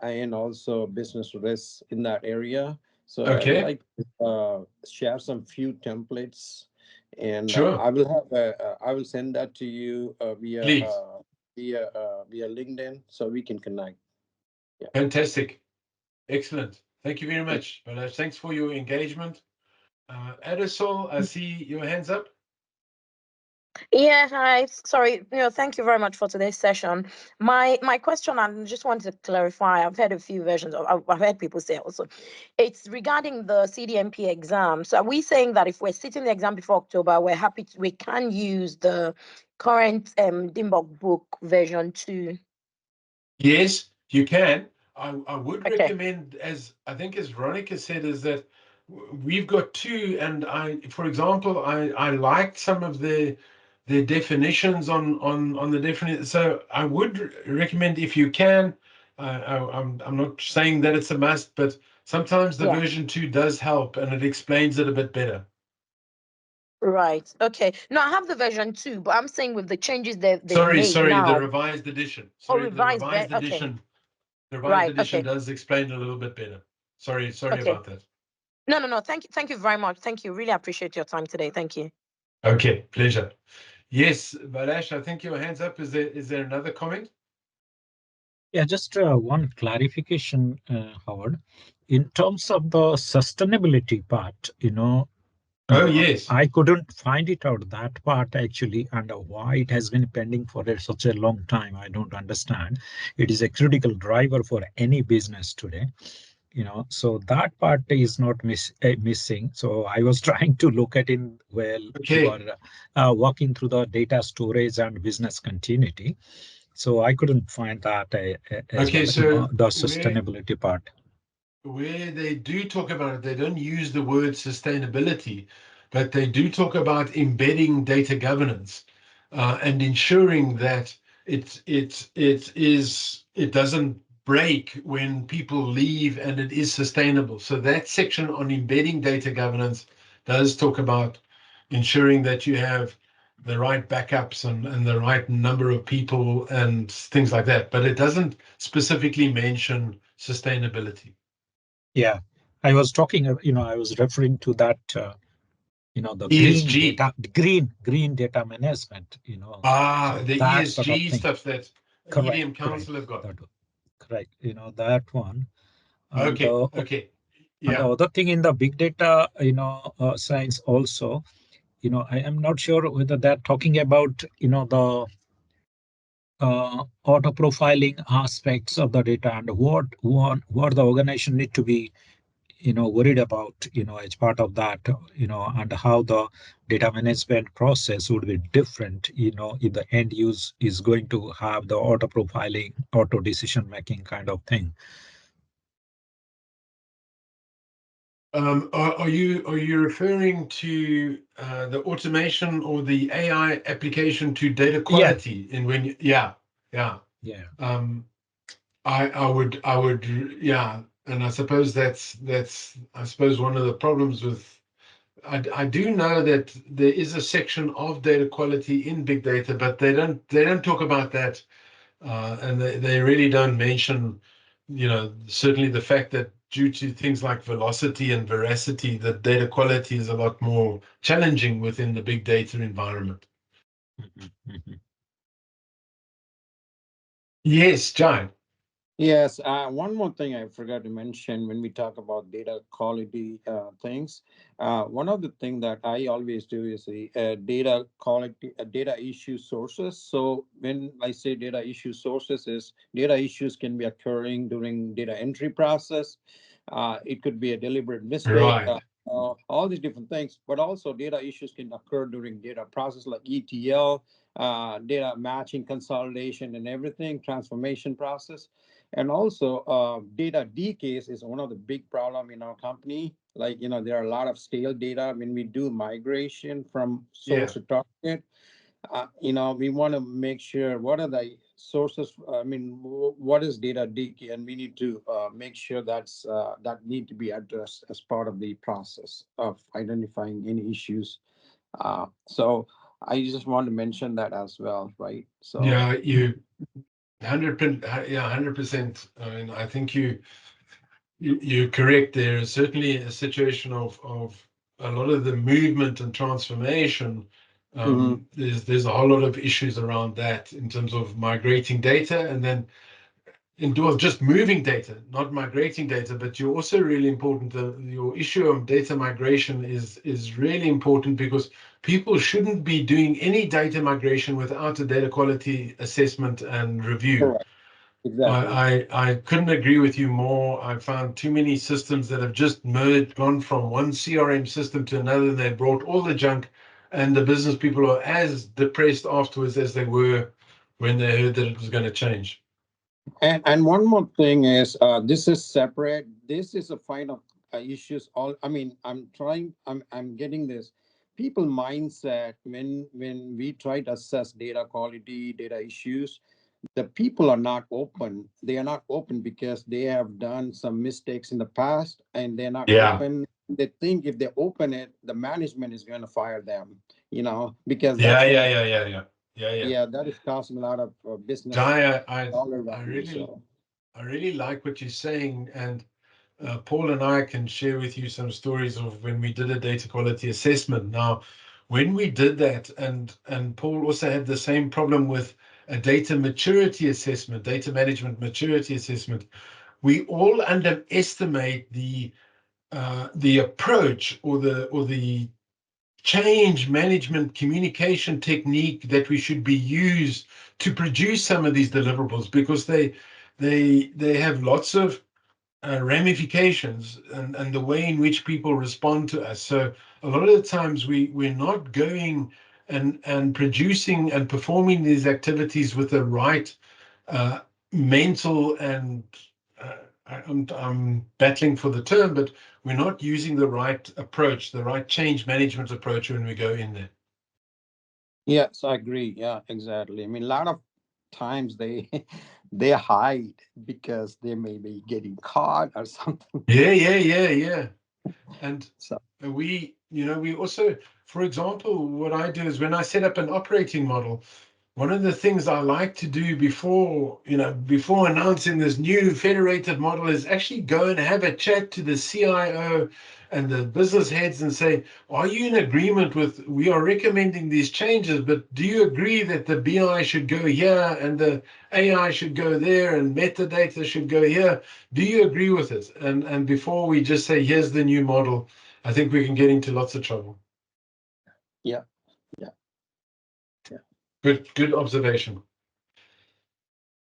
[SPEAKER 10] and also business risks in that area. So I would like to share some few templates, and
[SPEAKER 1] Sure.
[SPEAKER 10] I will send that to you via LinkedIn, so we can connect. Yeah.
[SPEAKER 1] Fantastic. Excellent. Thank you very much. Thanks for your engagement. Adisol, I see your hands up.
[SPEAKER 13] Yeah, hi. Sorry, thank you very much for today's session. My question, I just wanted to clarify. I've heard a few versions of. I've heard people say also, it's regarding the CDMP exam. So are we saying that if we're sitting the exam before October, we can use the current DMBOK book version 2?
[SPEAKER 1] Yes, you can. I would recommend, as I think as Veronica said, is that we've got 2, and for example, I liked some of the definitions on the definition. So I would recommend, if you can, I'm not saying that it's a must, but sometimes the version 2 does help and it explains it a bit better.
[SPEAKER 13] Right. Okay. No, I have the version 2, but I'm saying with the changes they've
[SPEAKER 1] Sorry,
[SPEAKER 13] made now.
[SPEAKER 1] the revised edition. Sorry, the revised edition. The revised edition does explain a little bit better. Sorry about that.
[SPEAKER 13] No. Thank you very much. Thank you. Really appreciate your time today. Thank you.
[SPEAKER 1] Okay, pleasure. Yes, Balash, I think your hand's up. Is there another comment?
[SPEAKER 4] Yeah, just one clarification, Howard. In terms of the sustainability part,
[SPEAKER 1] oh yes,
[SPEAKER 4] I couldn't find it out, that part actually, and why it has been pending for such a long time. I don't understand. It is a critical driver for any business today. So that part is not missing. So I was trying to look at it while you are walking through the data storage and business continuity. So I couldn't find that as well, the sustainability part.
[SPEAKER 1] Where they do talk about it, they don't use the word sustainability, but they do talk about embedding data governance and ensuring that it doesn't break when people leave and it is sustainable. So that section on embedding data governance does talk about ensuring that you have the right backups and the right number of people and things like that. But it doesn't specifically mention sustainability.
[SPEAKER 4] Yeah, I was talking, I was referring to that, the
[SPEAKER 1] ESG.
[SPEAKER 4] green data management,
[SPEAKER 1] the ESG sort of stuff that EDM Council have got.
[SPEAKER 4] Correct, that one.
[SPEAKER 1] Okay.
[SPEAKER 4] Yeah. And the other thing in the big data, science also, I am not sure whether they're talking about, the auto profiling aspects of the data and what the organization need to be, worried about, as part of that, and how the data management process would be different, if the end use is going to have the auto profiling, auto decision making kind of thing.
[SPEAKER 1] Are you referring to the automation or the AI application to data quality?
[SPEAKER 4] Yeah. Yeah.
[SPEAKER 1] I would, yeah. And I suppose that's I suppose one of the problems with, I do know that there is a section of data quality in big data, but they don't talk about that, and they really don't mention, certainly the fact that due to things like velocity and veracity, that data quality is a lot more challenging within the big data environment. Yes, John.
[SPEAKER 10] Yes, one more thing I forgot to mention when we talk about data quality things. One of the things that I always do is the data quality, data issue sources. So when I say data issue sources, is data issues can be occurring during data entry process. It could be a deliberate mistake.
[SPEAKER 1] Right.
[SPEAKER 10] All these different things, but also data issues can occur during data process like ETL, data matching, consolidation, and everything, transformation process. And also, data decays is one of the big problem in our company. Like, there are a lot of stale data when we do migration from source to target. We want to make sure what are the sources. I mean, what is data decay, and we need to make sure that need to be addressed as part of the process of identifying any issues. So I just want to mention that as well, right? So
[SPEAKER 1] Yeah, you 100%. Yeah, 100%. I mean, I think you're correct. There is certainly a situation of a lot of the movement and transformation. There's a whole lot of issues around that in terms of migrating data, and then just moving data, not migrating data. But you're also really important. Your issue of data migration is really important because people shouldn't be doing any data migration without a data quality assessment and review.
[SPEAKER 10] correct. Exactly.
[SPEAKER 1] I couldn't agree with you more. I found too many systems that have just gone from one CRM system to another, and they brought all the junk, and the business people are as depressed afterwards as they were when they heard that it was going to change.
[SPEAKER 10] And one more thing is this is separate. This is a find of issues. All I mean, I'm getting this. People mindset when we try to assess data quality, data issues, the people are not open. They are not open because they have done some mistakes in the past, and they're not
[SPEAKER 1] Yeah.
[SPEAKER 10] open. They think if they open it, the management is going to fire them. Because
[SPEAKER 1] Yeah,
[SPEAKER 10] that's what
[SPEAKER 1] yeah.
[SPEAKER 10] that is causing a lot of business
[SPEAKER 1] Jai,
[SPEAKER 10] dollar value.
[SPEAKER 1] I really like what you're saying, and Paul and I can share with you some stories of when we did a data quality assessment. Now, when we did that, and Paul also had the same problem with a data maturity assessment, data management maturity assessment, we all underestimate the approach or the change management communication technique that we should be used to produce some of these deliverables, because they have lots of ramifications and the way in which people respond to us. So a lot of the times we're not going and producing and performing these activities with the right mental and I'm battling for the term, but we're not using the right approach, the right change management approach when we go in there.
[SPEAKER 10] Yes, I agree. Yeah, exactly. I mean, a lot of times they they hide because they may be getting caught or something.
[SPEAKER 1] Yeah. And
[SPEAKER 10] So
[SPEAKER 1] we also, for example, what I do is when I set up an operating model, one of the things I like to do before announcing this new federated model is actually go and have a chat to the CIO and the business heads and say, are you in agreement with, we are recommending these changes, but do you agree that the BI should go here and the AI should go there and metadata should go here? Do you agree with it? And before we just say, here's the new model, I think we can get into lots of trouble.
[SPEAKER 10] yeah.
[SPEAKER 1] Good observation.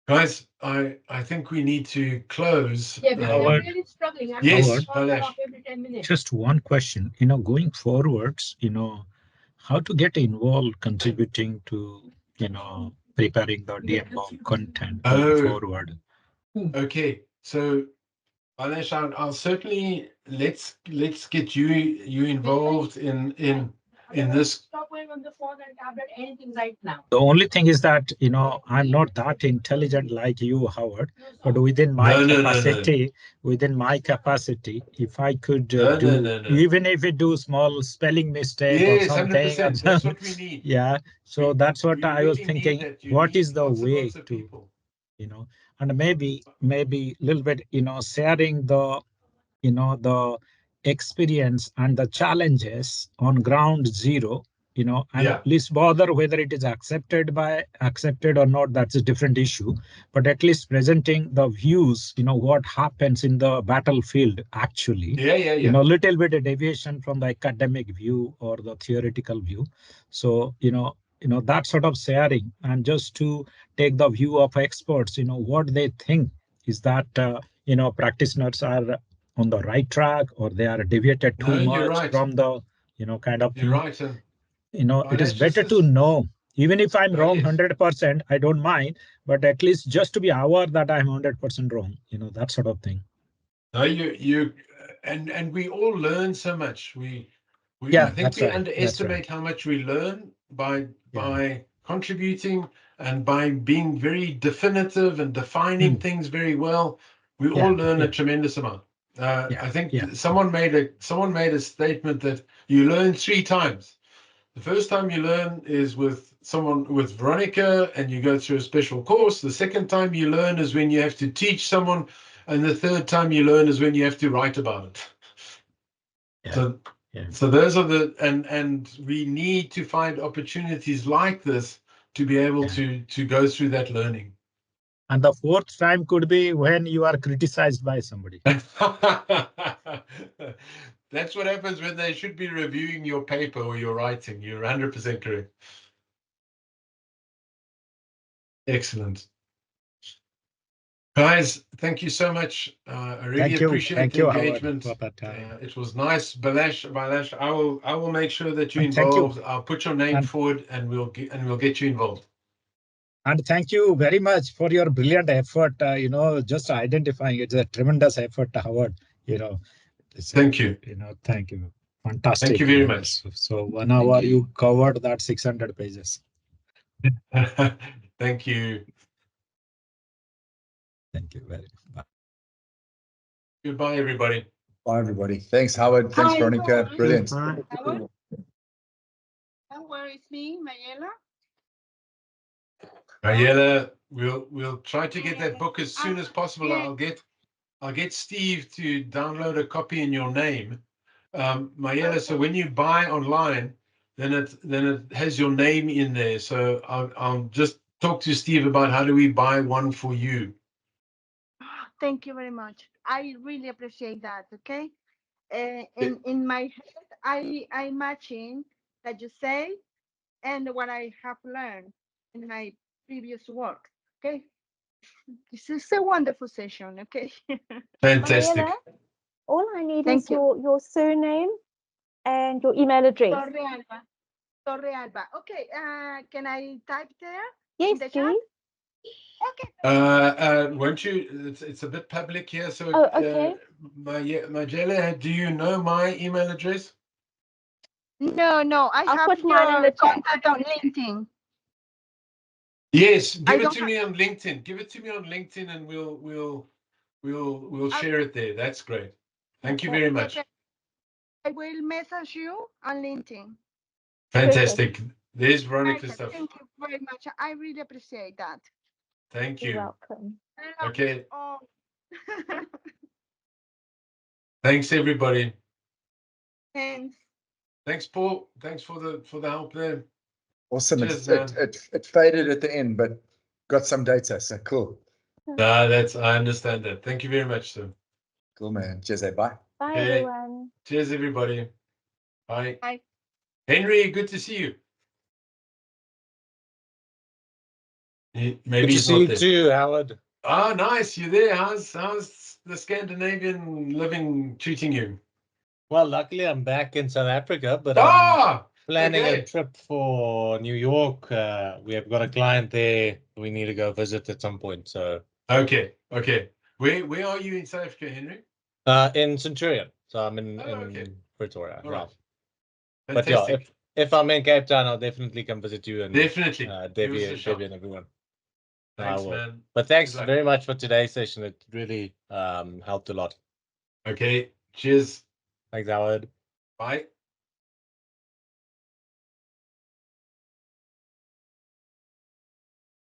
[SPEAKER 1] Guys, I think we need to close.
[SPEAKER 3] Yeah, because
[SPEAKER 4] Howard,
[SPEAKER 3] I'm really struggling. I'm
[SPEAKER 1] Yes,
[SPEAKER 4] Howard,
[SPEAKER 1] Balash.
[SPEAKER 3] every 10 minutes.
[SPEAKER 4] just one question, going forwards, how to get involved contributing to, preparing the DMBOK content going forward.
[SPEAKER 1] Okay. So Balash, I'll certainly let's get you involved in in this.
[SPEAKER 13] Stop going on the phone and tablet, anything right now.
[SPEAKER 4] The only thing is that, I'm not that intelligent like you, Howard, but within my capacity, if I could even if it do small spelling mistake or
[SPEAKER 1] Yes,
[SPEAKER 4] something.
[SPEAKER 1] 100%. That's what we need.
[SPEAKER 4] Yeah. So that's what I was
[SPEAKER 1] really need
[SPEAKER 4] thinking.
[SPEAKER 1] that. You
[SPEAKER 4] What
[SPEAKER 1] need
[SPEAKER 4] is the
[SPEAKER 1] lots and
[SPEAKER 4] way
[SPEAKER 1] lots of
[SPEAKER 4] to,
[SPEAKER 1] people.
[SPEAKER 4] and maybe a little bit, sharing the, the experience and the challenges on ground zero, and least bother whether it is accepted or not, that's a different issue, but at least presenting the views, what happens in the battlefield actually. Little bit of deviation from the academic view or the theoretical view. So, that sort of sharing, and just to take the view of experts, what they think is that, practitioners are on the right track, or they are deviated too much from the, kind of thing.
[SPEAKER 1] Right.
[SPEAKER 4] It is better to know, even if I'm wrong 100%, I don't mind, but at least just to be aware that I'm 100% wrong, that sort of thing.
[SPEAKER 1] No, and we all learn so much.
[SPEAKER 4] I
[SPEAKER 1] think we underestimate how much we learn by contributing and by being very definitive and defining things very well. We all learn a tremendous amount. I think someone made a statement that you learn 3 times. The first time you learn is with Veronica, and you go through a special course. The second time you learn is when you have to teach someone, and the third time you learn is when you have to write about it. So those are and we need to find opportunities like this to be able to go through that learning.
[SPEAKER 4] And the 4th time could be when you are criticized by somebody.
[SPEAKER 1] That's what happens when they should be reviewing your paper or your writing. You're 100% correct. Excellent. Guys, thank you so much. I really appreciate the engagement. It was nice. Balash, I will make sure that you're involved. I'll put your name forward, and we'll get you involved.
[SPEAKER 4] And thank you very much for your brilliant effort. Just identifying it's a tremendous effort, Howard.
[SPEAKER 1] Thank you.
[SPEAKER 4] Thank you. Fantastic.
[SPEAKER 1] Thank you very much.
[SPEAKER 4] So 1 hour you covered that 600 pages.
[SPEAKER 1] Thank you.
[SPEAKER 4] Thank you very much.
[SPEAKER 1] Goodbye, everybody.
[SPEAKER 5] Bye, everybody. Thanks, Howard. Thanks, Veronica. Brilliant.
[SPEAKER 2] Howard, it's me,
[SPEAKER 1] Mayela, we'll try to get that book as soon as possible. I'll get Steve to download a copy in your name. Mayela, so when you buy online, then it has your name in there. So I'll just talk to Steve about how do we buy one for you.
[SPEAKER 2] Thank you very much. I really appreciate that. Okay. In my head, I matching that you say and what I have learned in my previous work. Okay. This is a wonderful session. Okay.
[SPEAKER 1] Fantastic.
[SPEAKER 3] Mayela, all I need is your surname and your email address.
[SPEAKER 2] Torre Alba. Okay. Can I type there?
[SPEAKER 3] Yes,
[SPEAKER 2] in the chat?
[SPEAKER 1] Okay. Won't you? It's a bit public here, so.
[SPEAKER 3] Okay.
[SPEAKER 1] Mayela, do you know my email address?
[SPEAKER 2] No. I'll
[SPEAKER 3] put mine in the
[SPEAKER 2] contact on LinkedIn.
[SPEAKER 1] Yes, give it to me on LinkedIn. Give it to me on LinkedIn, and we'll share it there. That's great. Thank you very much.
[SPEAKER 2] I will message you on LinkedIn.
[SPEAKER 1] Fantastic. Perfect. There's Veronica stuff.
[SPEAKER 2] Thank you very much. I really appreciate that.
[SPEAKER 1] Thank you.
[SPEAKER 3] You're welcome.
[SPEAKER 1] Okay. Thanks, everybody. Thanks, Paul. Thanks for the help there.
[SPEAKER 5] Awesome. It faded at the end, but got some data. So cool.
[SPEAKER 1] I understand that. Thank you very much, sir.
[SPEAKER 5] Cool, man. Cheers. Bye.
[SPEAKER 3] Bye, everyone.
[SPEAKER 1] Cheers, everybody. Bye.
[SPEAKER 2] Bye.
[SPEAKER 1] Henry, good to see you. Maybe
[SPEAKER 14] good to see you too, Howard.
[SPEAKER 1] Oh, nice. You there? How's the Scandinavian living treating you?
[SPEAKER 14] Well, luckily I'm back in South Africa, but I'm planning a trip for New York. We have got a client there we need to go visit at some point. So
[SPEAKER 1] okay. Where are you in South Africa, Henry?
[SPEAKER 14] In Centurion. So I'm in Pretoria.
[SPEAKER 1] All right.
[SPEAKER 14] But yeah, if I'm in Cape Town, I'll definitely come visit you and
[SPEAKER 1] Definitely.
[SPEAKER 14] Debbie and everyone.
[SPEAKER 1] Thanks, man.
[SPEAKER 14] But thanks very much for today's session. It really helped a lot.
[SPEAKER 1] Okay. Cheers.
[SPEAKER 14] Thanks, Howard.
[SPEAKER 1] Bye.